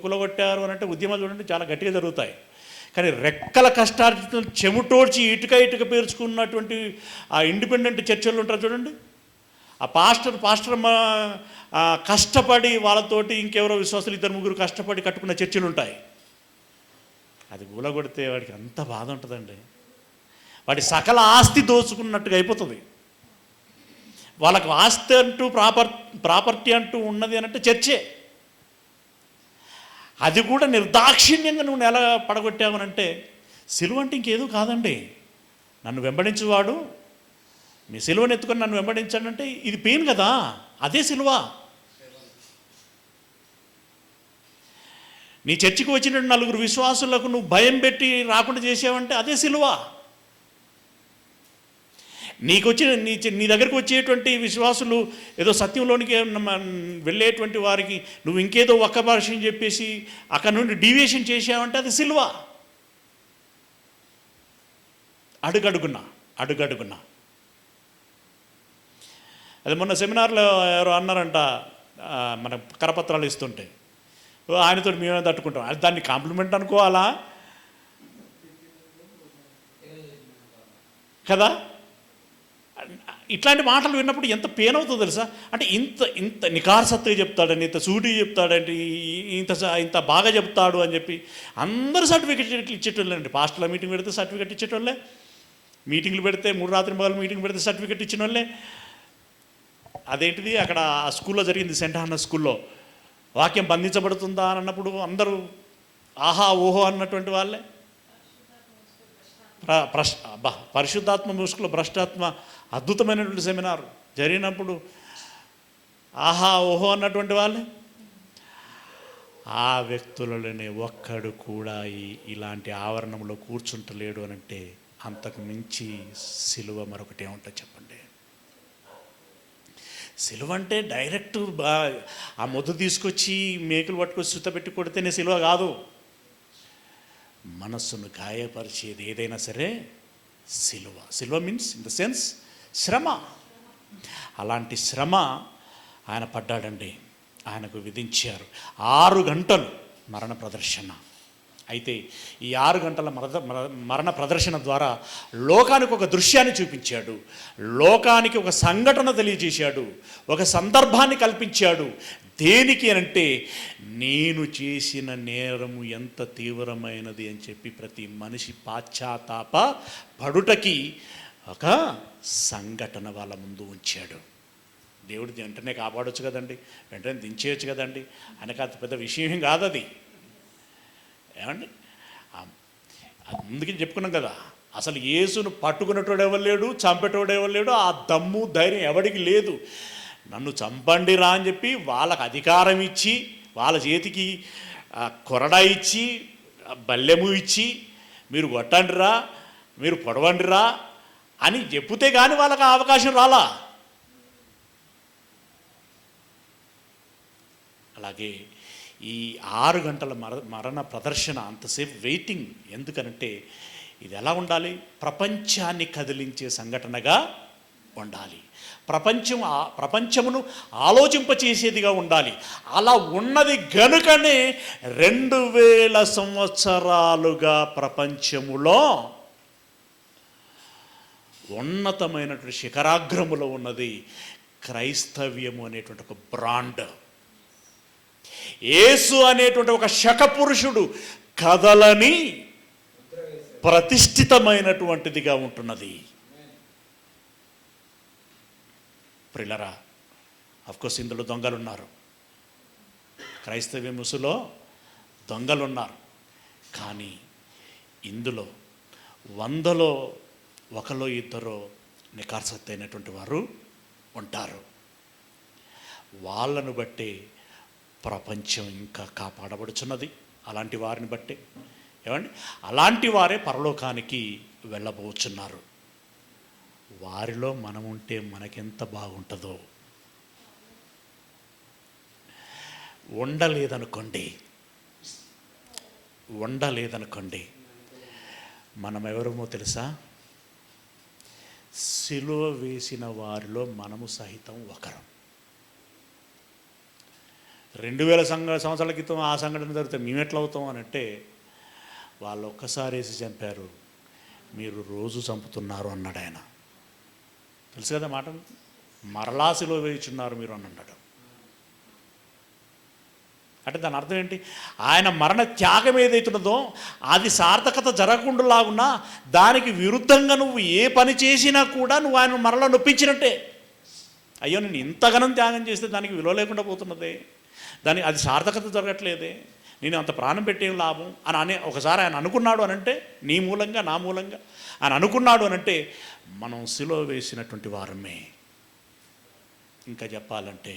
కులగొట్టారు అని అంటే ఉద్యమాలు చూడండి చాలా గట్టిగా జరుగుతాయి. కానీ రెక్కల కష్టార్జితం చెముటోడ్చి ఇటుక పేర్చుకున్నటువంటి ఆ ఇండిపెండెంట్ చర్చలు ఉంటారు చూడండి, ఆ పాస్టర్ కష్టపడి వాళ్ళతోటి ఇంకెవరో విశ్వాసులు 2-3 కష్టపడి కట్టుకున్న చర్చలు ఉంటాయి. అది కూలగొడితే వాడికి అంత బాధ ఉంటుందండి. వాడి సకల ఆస్తి దోచుకున్నట్టుగా అయిపోతుంది. వాళ్ళకు ఆస్తి అంటూ ప్రాపర్టీ అంటూ ఉన్నది అని అంటే చర్చే. అది కూడా నిర్దాక్షిణ్యంగా నువ్వు ఎలా పడగొట్టావనంటే, సిలువ అంటే ఇంకేదో కాదండి. నన్ను వెంబడించేవాడు నీ సిలువను ఎత్తుకొని నన్ను వెంబడించాడంటే ఇది పెయిన్ కదా, అదే సిలువ. నీ చర్చికి వచ్చిన 4 విశ్వాసులకు నువ్వు భయం పెట్టి రాకుండా చేసావంటే అదే సిలువ. నీ దగ్గరకు వచ్చేటువంటి విశ్వాసులు ఏదో సత్యంలోనికి వెళ్ళేటువంటి వారికి నువ్వు ఇంకేదో ఒక్క భాషని చెప్పేసి అక్కడ నుండి డీవియేషన్ చేసావంటే అది సిలువ. అడుగడుగున్నా అది మొన్న సెమినార్లో ఎవరో అన్నారంట, మన కరపత్రాలు ఇస్తుంటే ఆయనతో మేమే తట్టుకుంటాం. అది దాన్ని కాంప్లిమెంట్ అనుకోవాలా కదా? ఇట్లాంటి మాటలు విన్నప్పుడు ఎంత పెయిన్ అవుతుందో తెలుసా. అంటే ఇంత నికార్సత్తుగా చెప్తాడని, ఇంత సూటిగా చెప్తాడంటే, ఇంత బాగా చెప్తాడు అని చెప్పి అందరూ సర్టిఫికెట్లు ఇచ్చేటోళ్ళండి. పాస్టర్ల మీటింగ్ పెడితే సర్టిఫికెట్ ఇచ్చేటోళ్ళే, మీటింగ్లు పెడితే 3 రాత్రి మొదలు మీటింగ్ పెడితే సర్టిఫికెట్ ఇచ్చిన వాళ్ళే. అదేంటిది అక్కడ ఆ స్కూల్లో జరిగింది, సెంట్ హాన్నా స్కూల్లో. వాక్యం బంధించబడుతుందా అని అన్నప్పుడు అందరూ ఆహా ఓహో అన్నటువంటి వాళ్ళే. పరిశుద్ధాత్మ ముసుగులో భ్రష్టాత్మ అద్భుతమైనటువంటి సెమినార్ జరిగినప్పుడు ఆహా ఓహో అన్నటువంటి వాళ్ళే. ఆ వ్యక్తులలోనే ఒక్కడు కూడా ఇలాంటి ఆవరణంలో కూర్చుంటలేడు అనంటే అంతకు మించి సిలువ మరొకటి ఏముంటుంది చెప్పండి. సిలువ అంటే డైరెక్ట్ ఆ మొద్దు తీసుకొచ్చి మేకులు పట్టుకొచ్చి సుత్త పెట్టి కొడితేనే సిలువ కాదు. మనస్సును గాయపరిచేది ఏదైనా సరే సిలువ. సిలువ మీన్స్ ఇన్ ద సెన్స్ శ్రమ. అలాంటి శ్రమ ఆయన పడ్డాడండి. ఆయనకు విధించారు 6 గంటలు మరణ ప్రదర్శన. అయితే ఈ 6 గంటల మరణ ప్రదర్శన ద్వారా లోకానికి ఒక దృశ్యాన్ని చూపించాడు, లోకానికి ఒక సంఘటన తెలియజేశాడు, ఒక సందర్భాన్ని కల్పించాడు. దేనికి అంటే నేను చేసిన నేరము ఎంత తీవ్రమైనది అని చెప్పి ప్రతి మనిషి పాశ్చాత్తాప పడుటకి ఒక సంఘటన వాళ్ళ ముందు ఉంచాడు. దేవుడు వెంటనే కాపాడొచ్చు కదండి, వెంటనే దించేయచ్చు కదండి. ఆయనకు అంత పెద్ద విషయం కాదు అది. ఏమండి, అందుకని చెప్పుకున్నాం కదా, అసలు యేసును పట్టుకునేటోడు ఎవరు లేడు, చంపేటోడు ఎవరు లేడు. ఆ దమ్ము ధైర్యం ఎవడికి లేదు. నన్ను చంపండి రా అని చెప్పి వాళ్ళకు అధికారం ఇచ్చి, వాళ్ళ చేతికి కొరడా ఇచ్చి, బల్లెము ఇచ్చి, మీరు కొట్టండిరా, మీరు పొడవండిరా అని చెప్తే కానీ వాళ్ళకి అవకాశం రాలా. అలాగే ఈ 6 గంటల మరణ ప్రదర్శన అంతసేపు వెయిటింగ్ ఎందుకనంటే ఇది ఎలా ఉండాలి, ప్రపంచాన్ని కదిలించే సంఘటనగా ఉండాలి, ప్రపంచమును ఆలోచింపచేసేదిగా ఉండాలి. అలా ఉన్నది గనుకనే 2000 సంవత్సరాలుగా ప్రపంచములో ఉన్నతమైనటువంటి శిఖరాగ్రములో ఉన్నది క్రైస్తవ్యము అనేటువంటి ఒక బ్రాండ్. యేసు అనేటువంటి ఒక శకపురుషుడు కదలని ప్రతిష్ఠితమైనటువంటిదిగా ఉంటున్నది. ప్రిలరా, అఫ్కోర్స్ ఇందులో దొంగలున్నారు, క్రైస్తవ ముసులో దొంగలున్నారు. కానీ ఇందులో 100లో 1 2 నికార్సత్ అయినటువంటి వారు ఉంటారు. వాళ్ళను బట్టే ప్రపంచం ఇంకా కాపాడబడుచున్నది. అలాంటి వారిని బట్టే ఏమండి, అలాంటి వారే పరలోకానికి వెళ్ళబోచున్నారు. వారిలో మనం ఉంటే మనకెంత బాగుంటుందో. ఉండలేదనుకోండి మనం ఎవరమో తెలుసా? సిలువ వేసిన వారిలో మనము సహితం ఒకరం. 2000 సంవత్సరాల క్రితం ఆ సంఘటన జరిగితే మేము ఎట్లా అవుతాం అని అంటే, వాళ్ళు ఒక్కసారి వేసి చంపారు, మీరు రోజు చంపుతున్నారు అన్నాడు ఆయన. తెలుసు కదా మాట, మరలా సిలువ వేయుచున్నారు మీరు అని అన్నాడు. అంటే దాని అర్థం ఏంటి? ఆయన మరణ త్యాగం ఏదైతున్నదో అది సార్థకత జరగకుండా దానికి విరుద్ధంగా నువ్వు ఏ పని చేసినా కూడా నువ్వు ఆయన మరలా నొప్పించినట్టే. అయ్యో నేను ఇంతగానం త్యాగం చేస్తే దానికి విలువ లేకుండా పోతున్నదే, అది సార్థకత జరగట్లేదే, నేను అంత ప్రాణం పెట్టేం లాభం అని ఒకసారి ఆయన అనుకున్నాడు అనంటే, నీ మూలంగా నా మూలంగా ఆయన అనుకున్నాడు అనంటే మనం సిలువ వేసినటువంటి వారమే. ఇంకా చెప్పాలంటే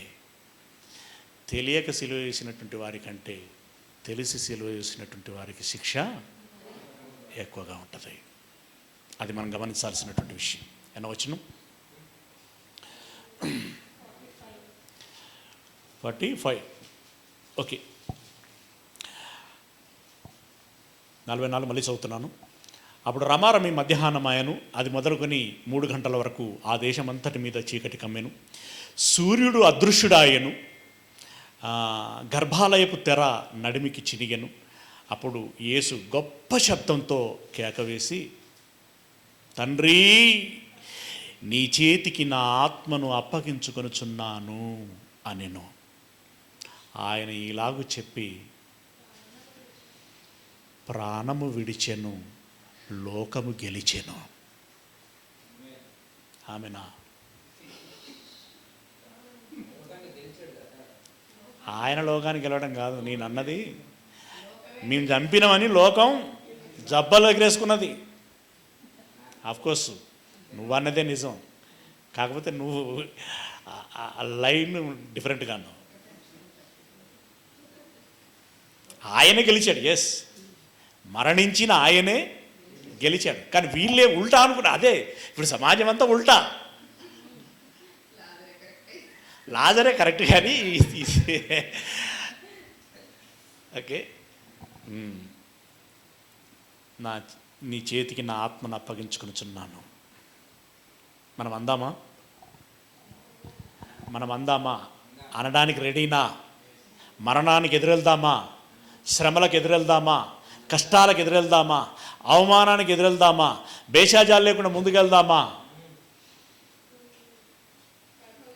తెలియక సిలువ వేసినటువంటి వారికంటే తెలిసి సిలువ వేసినటువంటి వారికి శిక్ష ఎక్కువగా ఉంటుంది. అది మనం గమనించాల్సినటువంటి విషయం. ఎన్న వచనం 45. ఓకే, 44 మళ్ళీ చదువుతున్నాను. అప్పుడు రమారమి మధ్యాహ్నమాయను, అది మొదలుకొని 3 గంటల వరకు ఆ దేశమంతటి మీద చీకటి కమ్మెను, సూర్యుడు అదృశ్యుడాయను, గర్భాలయపు తెర నడిమికి చినిగెను. అప్పుడు యేసు గొప్ప శబ్దంతో కేకవేసి, తండ్రి నీ చేతికి నా ఆత్మను అప్పగించుకొనుచున్నాను అనెను. ఆయన ఇలాగు చెప్పి ప్రాణము విడిచెను, లోకము గెలిచెను. ఆమెనా ఆయన లోకానికి వెళ్ళడం కాదు నేను అన్నది. మేము చంపినామని లోకం జబ్బలు ఎగరేసుకున్నది. ఆఫ్కోర్స్ నువ్వు అన్నదే నిజం, కాకపోతే నువ్వు లైన్ డిఫరెంట్గా అన్నావు. ఆయన గెలిచాడు, ఎస్, మరణించిన ఆయనే గెలిచాడు. కానీ వీళ్ళే ఉల్టా అనుకున్నా. అదే ఇప్పుడు సమాజం అంతా ఉల్టా. లాజరే కరెక్ట్ కానీ ఓకే. నీ చేతికి నా ఆత్మను అప్పగించుకొనుచున్నాను. మనం అందామా అనడానికి రెడీనా? మరణానికి ఎదురెళ్దామా? శ్రమలకు ఎదురెళ్దామా? కష్టాలకు ఎదురెళ్దామా? అవమానానికి ఎదురెళ్దామా? భేషాజాలు లేకుండా ముందుకెళ్దామా?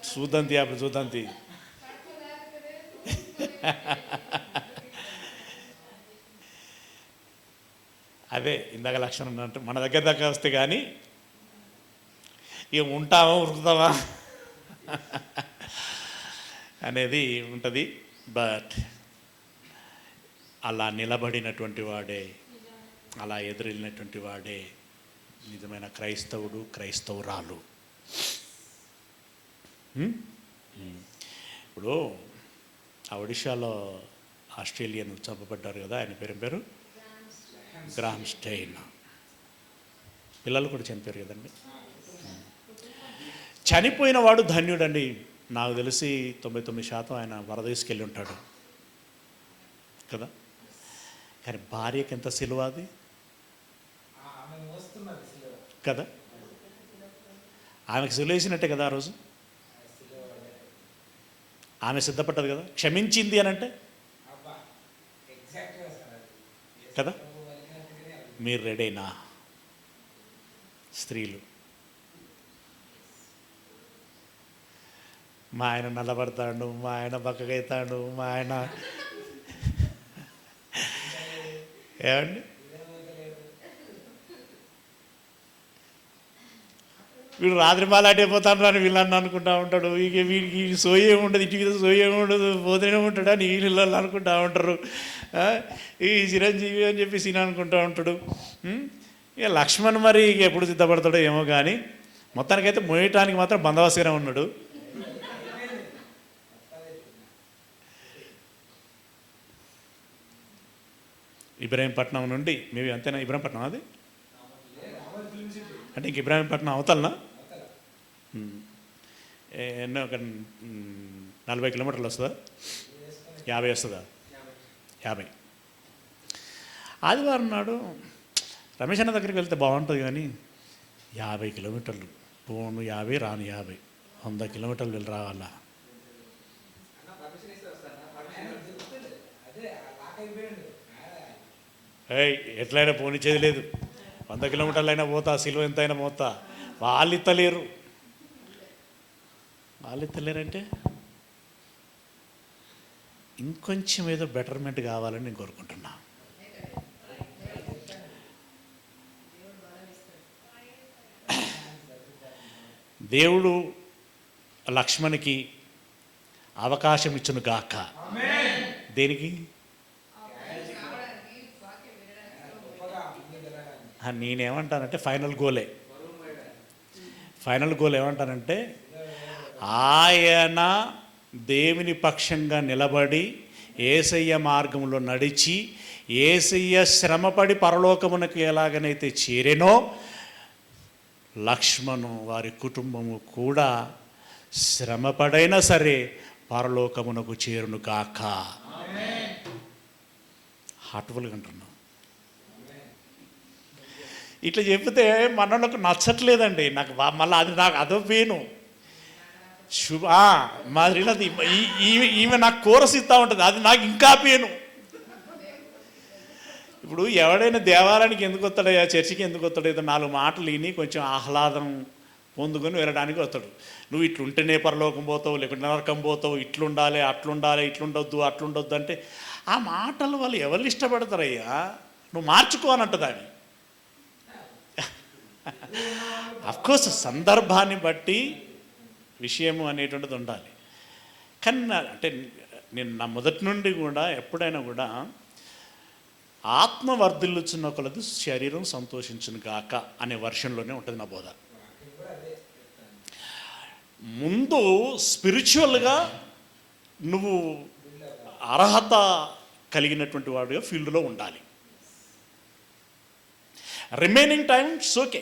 చూద్దంతి అప్పుడు చూద్దంతి. అదే ఇందాక లక్షణం అంటే మన దగ్గర దాకా వస్తే కానీ ఇక ఉంటామా ఉరుకుతామా అనేది ఉంటుంది. బట్ అలా నిలబడినటువంటి వాడే, అలా ఎదురెళ్ళినటువంటి వాడే నిజమైన క్రైస్తవుడు, క్రైస్తవురాలు. ఇప్పుడు ఆ ఒడిషాలో ఆస్ట్రేలియన్ చంపబడ్డారు కదా, ఆయన పేరు గ్రాహం స్టెయిన్. పిల్లలు కూడా చనిపోయారు కదండి. చనిపోయిన వాడు ధన్యుడండి. నాకు తెలిసి 99% ఆయన వరదీసుకెళ్ళి ఉంటాడు కదా. కానీ భార్యకి ఎంత సిలువ అది కదా. ఆమెకు సిలువేసినట్టే కదా ఆ రోజు. ఆమె సిద్ధపడ్డది కదా, క్షమించింది అని అంటే కదా. మీరు రెడీనా స్త్రీలు? మా ఆయన నల్లబడతాడు, మా ఆయన బక్కగైతాడు, మా ఆయన ఏమండి వీడు రాత్రి మాలాటైపోతాడు అని వీళ్ళని అనుకుంటా ఉంటాడు. ఇక వీడికి సోయే ఉండదు, ఇంటి మీద సోయే ఉండదు, పోతూనే ఉంటాడు అని వీళ్ళు అనుకుంటా ఉంటారు. ఈ చిరంజీవి అని చెప్పి సీన్ అనుకుంటూ ఉంటాడు. ఇక లక్ష్మణ్ మరి ఇక ఎప్పుడు సిద్ధపడతాడో ఏమో కానీ మొత్తానికైతే మోయటానికి మాత్రం బందోబస్తుగానే ఉన్నాడు. ఇబ్రాహీంపట్నం నుండి మేబీ అంతేనా? ఇబ్రాహీంపట్నం అది అంటే ఇంక ఇబ్రాహీంపట్నం అవతలనా? ఎన్నో ఒక 40 కిలోమీటర్లు వస్తుందా? 50 వస్తుందా? 50. ఆదివారం నాడు రమేష్ అన్న దగ్గరికి వెళ్తే బాగుంటుంది కానీ 50 కిలోమీటర్లు పోను 50 రాను 50, 100 కిలోమీటర్లు వెళ్ళి రావాలా? ఎట్లయినా పోనిచ్చేది లేదు. 100 కిలోమీటర్లు అయినా పోతా, సిలువ ఎంతైనా పోతా. వాళ్ళు ఇత్తలేరు అంటే ఇంకొంచెం ఏదో బెటర్మెంట్ కావాలని నేను కోరుకుంటున్నా. దేవుడు లక్ష్మణ్కి అవకాశం ఇచ్చును గాక. దేనికి? నేనేమంటానంటే ఫైనల్ గోల్ ఏమంటానంటే ఆయన దేవుని పక్షంగా నిలబడి యేసయ్య మార్గంలో నడిచి యేసయ్య శ్రమపడి పరలోకమునకు ఎలాగనైతే చేరెనో లక్ష్మణు వారి కుటుంబము కూడా శ్రమపడైనా సరే పరలోకమునకు చేరును గాక. హార్ట్ఫుల్గా అంటున్నాం. ఇట్లా చెప్తే మనకు నచ్చట్లేదండి. నాకు మళ్ళీ అది నాకు అదో పేను మాదిరినది. ఈమె నాకు కోరస్ ఇస్తూ ఉంటుంది, అది నాకు ఇంకా పేను. ఇప్పుడు ఎవడైనా దేవాలయానికి ఎందుకు వస్తాడో, చర్చికి ఎందుకు వస్తాడో, ఏదో 4 మాటలు విని కొంచెం ఆహ్లాదం పొందుకొని వెళ్ళడానికి వస్తాడు. నువ్వు ఇట్లుంటేనే పరలోకం పోతావు, లేకుంటే నరకం పోతావు, ఇట్లుండాలి, అట్లుండాలి, అట్లుండొద్దు అంటే ఆ మాటలు వాళ్ళు ఎవరు ఇష్టపడతారయ్యా? నువ్వు మార్చుకో అని అంటుంది ఆమె. అఫ్కోర్స్ సందర్భాన్ని బట్టి విషయము అనేటువంటిది ఉండాలి. కానీ అంటే నేను నా మొదటి నుండి కూడా ఎప్పుడైనా కూడా ఆత్మ వర్ధిల్లుచున్న కొలది శరీరం సంతోషించును గాక అనే వర్షన్లోనే ఉంటుంది నా బోధ. ముందు స్పిరిచువల్గా నువ్వు అర్హత కలిగినటువంటి వాడుగా ఫీల్డ్లో ఉండాలి. Remaining times okay.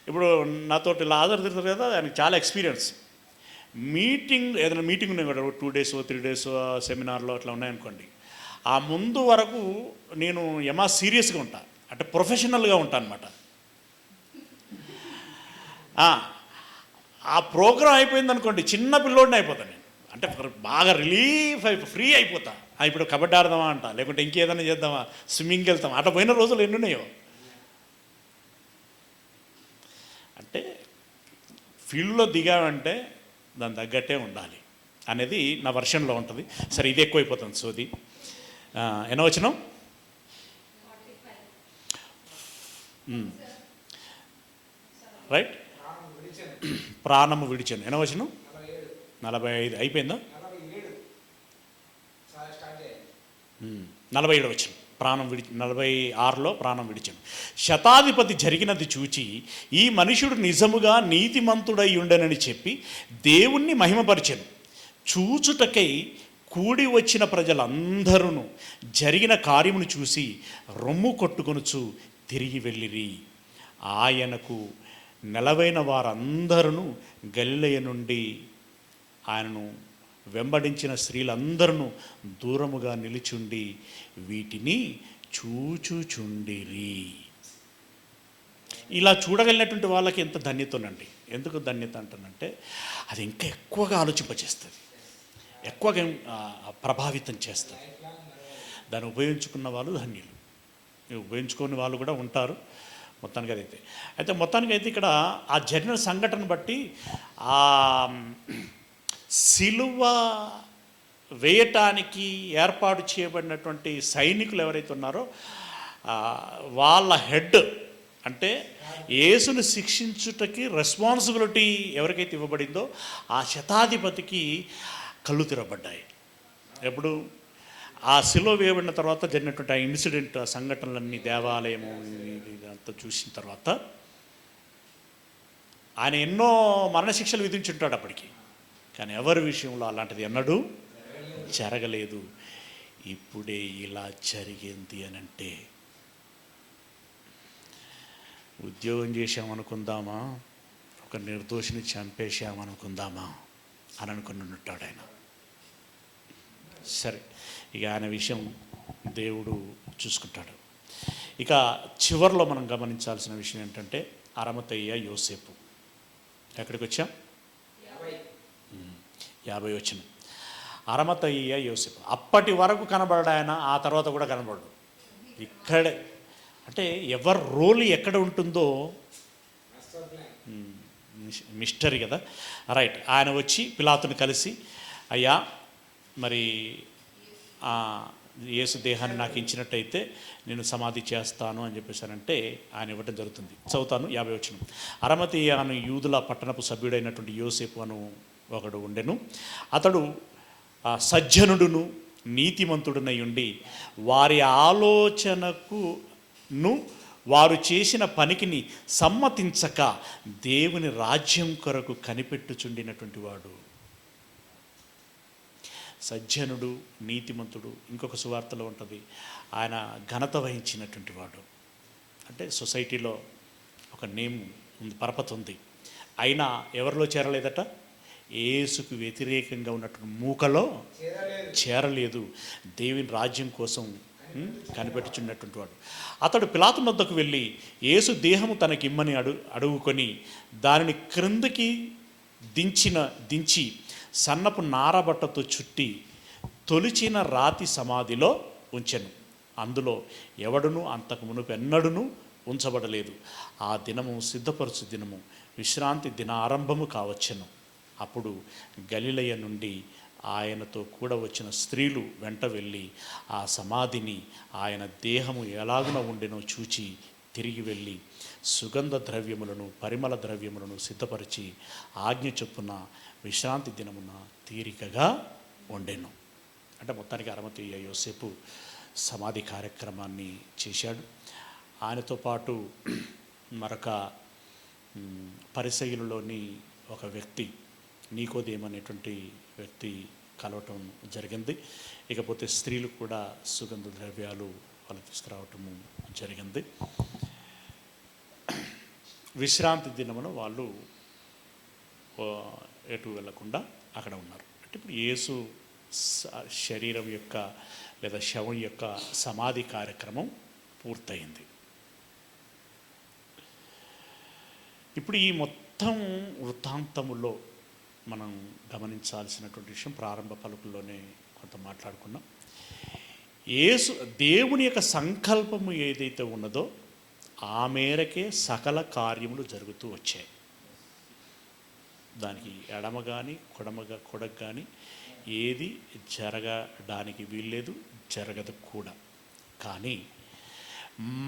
ఇప్పుడు నాతో ఇలా ఆధార్ తిరుగుతారు కదా, ఆయనకి చాలా ఎక్స్పీరియన్స్. ఏదైనా మీటింగ్ ఉన్నాయి కూడా 2 days 3 days సెమినార్లో అట్లా ఉన్నాయనుకోండి, ఆ ముందు వరకు నేను సీరియస్గా ఉంటా, అంటే ప్రొఫెషనల్గా ఉంటాను అనమాట. ఆ ప్రోగ్రాం అయిపోయింది అనుకోండి, చిన్న పిల్లోడిని అయిపోతాను నేను. అంటే బాగా రిలీఫ్ ఫ్రీ అయిపోతా. ఇప్పుడు కబడ్డీ ఆడదామా అంట, లేకుంటే ఇంకేదైనా చేద్దామా, స్విమ్మింగ్కి వెళ్తామా, అట్లా పోయిన రోజులు ఎన్ని ఉన్నాయో. అంటే ఫీల్డ్లో దిగామంటే దాని తగ్గట్టే ఉండాలి అనేది నా వర్షన్లో ఉంటుంది. సరే, ఇది ఎక్కువైపోతుంది సోది. ఎన్నో వచ్చినాం? రైట్, ప్రాణము విడిచాను. ఎన్నో వచ్చినాం? 45 అయిపోయిందా? 47 వచ్చిన ప్రాణం 46లో ప్రాణం విడిచాను. శతాధిపతి జరిగినది చూచి ఈ మనుషుడు నిజముగా నీతిమంతుడై ఉండనని చెప్పి దేవుణ్ణి మహిమపరిచెను. చూచుటకై కూడి వచ్చిన ప్రజలందరూ జరిగిన కార్యమును చూసి రొమ్ము కొట్టుకొనుచు తిరిగి వెళ్ళిరి. ఆయనకు నెలవైన వారందరూ గలిలయ నుండి ఆయనను వెంబడించిన స్త్రీలందరూ దూరముగా నిలిచుండి వీటిని చూచుచుండిరి. ఇలా చూడగలిగినటువంటి వాళ్ళకి ఎంత ధన్యతనండి. ఎందుకు ధన్యత అంటానంటే, అది ఇంకా ఎక్కువగా ఆలోచింపచేస్తుంది, ఎక్కువగా ప్రభావితం చేస్తుంది. దాన్ని ఉపయోగించుకున్న వాళ్ళు ధన్యులు, ఉపయోగించుకునే వాళ్ళు కూడా ఉంటారు. మొత్తానికైతే ఇక్కడ ఆ జరిగిన సంఘటన బట్టి ఆ సిలువ వేయటానికి ఏర్పాటు చేయబడినటువంటి సైనికులు ఎవరైతే ఉన్నారో వాళ్ళ హెడ్, అంటే యేసును శిక్షించుటకి రెస్పాన్సిబిలిటీ ఎవరికైతే ఇవ్వబడిందో ఆ శతాధిపతికి కళ్ళు తెరవబడ్డాయి. ఎప్పుడు ఆ సిలువ వేయబడిన తర్వాత జరిగినటువంటి ఆ ఇన్సిడెంట్, ఆ సంఘటనలన్నీ, దేవాలయము ఇదంతా చూసిన తర్వాత ఆయన ఎన్నో మరణశిక్షలు విధించుంటాడు అప్పటికి, కానీ ఎవరి విషయంలో అలాంటిది ఎన్నడూ జరగలేదు. ఇప్పుడే ఇలా జరిగింది అని అంటే, ఉద్యోగం చేశామనుకుందామా, ఒక నిర్దోషిని చంపేశామనుకుందామా అని అనుకున్నట్టాడు ఆయన. సరే, ఇక ఆయన విషయం దేవుడు చూసుకుంటాడు. ఇక చివరిలో మనం గమనించాల్సిన విషయం ఏంటంటే, అరమతయ్య యోసేపు. ఎక్కడికి వచ్చాం? 50 వచనం. అరమతయ్య యోసేపు అప్పటి వరకు కనబడ్డాడు ఆయన, ఆ తర్వాత కూడా కనబడు. ఇక్కడే అంటే ఎవరి రోల్ ఎక్కడ ఉంటుందో మిస్టరీ కదా. రైట్, ఆయన వచ్చి పిలాతుని కలిసి, అయ్యా మరి యేసు దేహాన్ని నాకు ఇచ్చినట్టయితే నేను సమాధి చేస్తాను అని చెప్పేసానంటే ఆయన ఇవ్వటం జరుగుతుంది. చదువుతాను 50 వచనం. అరమతయ్య అను యూదుల పట్టణపు సభ్యుడైనటువంటి యోసేపు అను ఒకడు ఉండెను. అతడు సజ్జనుడును నీతిమంతుడునై ఉండి వారి ఆలోచనకును వారు చేసిన పనికిని సమ్మతించక దేవుని రాజ్యం కొరకు కనిపెట్టుచుండినటువంటి వాడు. సజ్జనుడు, నీతిమంతుడు. ఇంకొక సువార్తలో ఉంటుంది, ఆయన ఘనత వహించినటువంటి వాడు. అంటే సొసైటీలో ఒక నేమ్ ఉంది, పరపతి ఉంది. అయినా ఎవరిలో చేరలేదట? యేసుకు వ్యతిరేకంగా ఉన్నటువంటి మూకలో చేరలేదు. దేవుని రాజ్యం కోసం కనిపెట్టుచున్నటువంటి వాడు. అతడు పిలాతు వద్దకు వెళ్ళి యేసు దేహము తనకిమ్మని అడుగుకొని దానిని క్రిందికి దించి సన్నపు నారబట్టతో చుట్టి తొలిచిన రాతి సమాధిలో ఉంచెను. అందులో ఎవడును అంతకు మునుపు ఎన్నడూను ఉంచబడలేదు. ఆ దినము సిద్ధపరచు దినము, విశ్రాంతి దినారంభము కావచ్చెను. అప్పుడు గలిలయ నుండి ఆయనతో కూడా వచ్చిన స్త్రీలు వెంట వెళ్ళి ఆ సమాధిని, ఆయన దేహము ఎలాగున ఉండెనో చూచి తిరిగి వెళ్ళి సుగంధ ద్రవ్యములను, పరిమళ ద్రవ్యములను సిద్ధపరిచి ఆజ్ఞ చొప్పున విశ్రాంతి దినమున తీరికగా ఉండెను. అంటే మొత్తానికి అరమతయ్య యోసేపు సమాధి కార్యక్రమాన్ని చేశాడు. ఆయనతో పాటు మరొక పరిసయ్యులలోని ఒక వ్యక్తి నీకోదేము అనేటువంటి వ్యక్తి కలవటం జరిగింది. ఇకపోతే స్త్రీలు కూడా సుగంధ ద్రవ్యాలు వాళ్ళు తీసుకురావటము జరిగింది. విశ్రాంతి దినమున వాళ్ళు ఎటు వెళ్ళకుండా అక్కడ ఉన్నారు. అంటే ఇప్పుడు యేసు శరీరం యొక్క లేదా శవం యొక్క సమాధి కార్యక్రమం పూర్తయింది. ఇప్పుడు ఈ మొత్తం వృత్తాంతములో మనం గమనించాల్సినటువంటి విషయం ప్రారంభ పలుకుల్లోనే కొంత మాట్లాడుకున్నాం. యేసు దేవుని యొక్క సంకల్పము ఏదైతే ఉన్నదో ఆ మేరకే సకల కార్యములు జరుగుతూ వచ్చాయి. దానికి ఎడమ కానీ కొడకు కానీ ఏది జరగడానికి వీల్లేదు, జరగదు కూడా. కానీ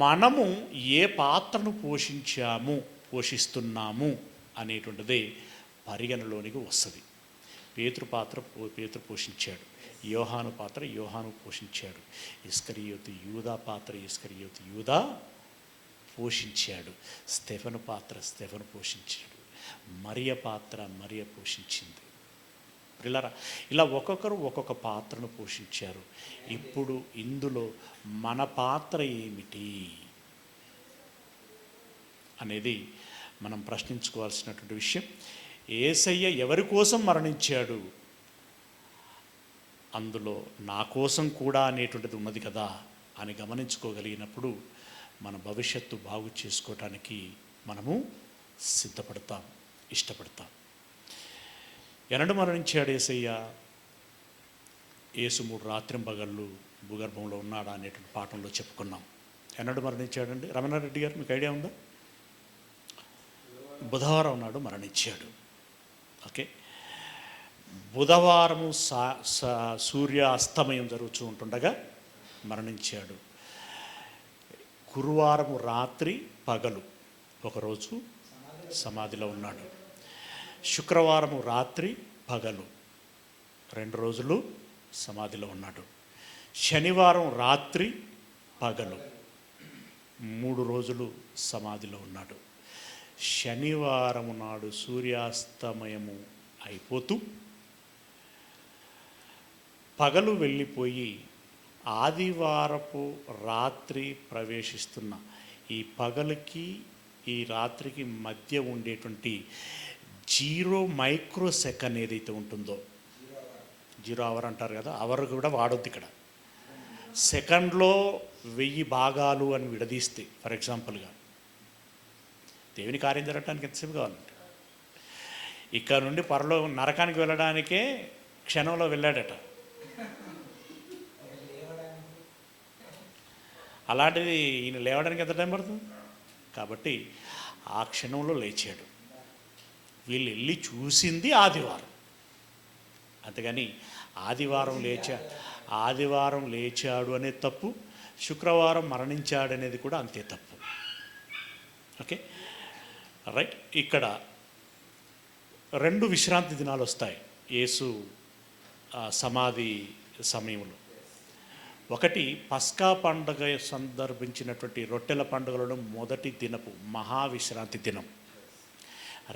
మనము ఏ పాత్రను పోషిస్తున్నాము అనేటువంటిదే పరిగణలోనికి వస్తుంది. పేతురు పోషించాడు, యోహాను పాత్ర యోహాను పోషించాడు, ఇస్కరియోతు యూదా పాత్ర ఇస్కరియోతు యూదా పోషించాడు, స్టెఫెను పాత్ర స్టెఫెను పోషించాడు, మరియ పాత్ర మరియ పోషించింది. పిల్లరా, ఇలా ఒక్కొక్కరు ఒక్కొక్క పాత్రను పోషించారు. ఇప్పుడు ఇందులో మన పాత్ర ఏమిటి అనేది మనం ప్రశ్నించుకోవాల్సినటువంటి విషయం. యేసయ్య ఎవరి కోసం మరణించాడు, అందులో నా కోసం కూడా అనేటువంటిది ఉన్నది కదా అని గమనించుకోగలిగినప్పుడు మన భవిష్యత్తు బాగు చేసుకోవటానికి మనము సిద్ధపడతాం, ఇష్టపడతాం. ఎన్నడు మరణించాడు యేసయ్య? యేసు 3 రాత్రింబగళ్ళు భూగర్భంలో ఉన్నాడా అనేటువంటి పాఠంలో చెప్పుకున్నాం. ఎన్నడు మరణించాడండి రమణారెడ్డి గారు, మీకు ఐడియా ఉందా? బుధవారం నాడు మరణించాడు. ఓకే, బుధవారము సూర్య అస్తమయం జరుగుతూ ఉంటుండగా మరణించాడు. గురువారము రాత్రి పగలు ఒకరోజు సమాధిలో ఉన్నాడు. శుక్రవారము రాత్రి పగలు 2 రోజులు సమాధిలో ఉన్నాడు. శనివారం రాత్రి పగలు 3 రోజులు సమాధిలో ఉన్నాడు. శనివారము నాడు సూర్యాస్తమయము అయిపోతూ పగలు వెళ్ళిపోయి ఆదివారపు రాత్రి ప్రవేశిస్తున్న ఈ పగలుకి ఈ రాత్రికి మధ్య ఉండేటువంటి 0 మైక్రోసెకండ్ ఏదైతే ఉంటుందో, 0 అవర్ అంటారు కదా, అవర్ కూడా వాడొద్దు ఇక్కడ. సెకండ్లో 1000 భాగాలు అని విడదీస్తే, ఫర్ ఎగ్జాంపుల్గా దేవుని కార్యం జరగటానికి ఎంతసేపు కావాలంటే, ఇక్కడ నుండి నరకానికి వెళ్ళడానికే క్షణంలో వెళ్ళాడట. అలాంటిది ఈయన లేవడానికి ఎంత టైం పడుతుంది? కాబట్టి ఆ క్షణంలో లేచాడు. వీళ్ళు వెళ్ళి చూసింది ఆదివారం, అంతేగాని ఆదివారం లేచాడు అనేది తప్పు, శుక్రవారం మరణించాడు అనేది కూడా అంతే తప్పు. Okay, right. ఇక్కడ 2 విశ్రాంతి దినాలు వస్తాయి యేసు సమాధి సమయంలో. ఒకటి పస్కా పండుగ సందర్భించినటువంటి రొట్టెల పండుగలలో మొదటి దినపు మహావిశ్రాంతి దినం.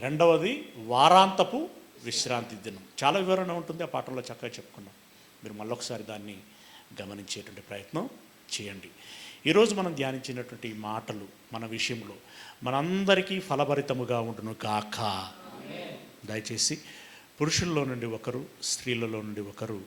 రెండవది వారాంతపు విశ్రాంతి దినం. చాలా వివరణ ఉంటుంది, ఆ పాఠంలో చక్కగా చెప్పుకున్నాం. మీరు మళ్ళొకసారి దాన్ని గమనించేటువంటి ప్రయత్నం చేయండి. ఈరోజు మనం ధ్యానించినటువంటి మాటలు మన విషయంలో మనందరికీ ఫలభరితముగా ఉండును గాక. దయచేసి పురుషుల్లో నుండి ఒకరు, స్త్రీలలో నుండి ఒకరు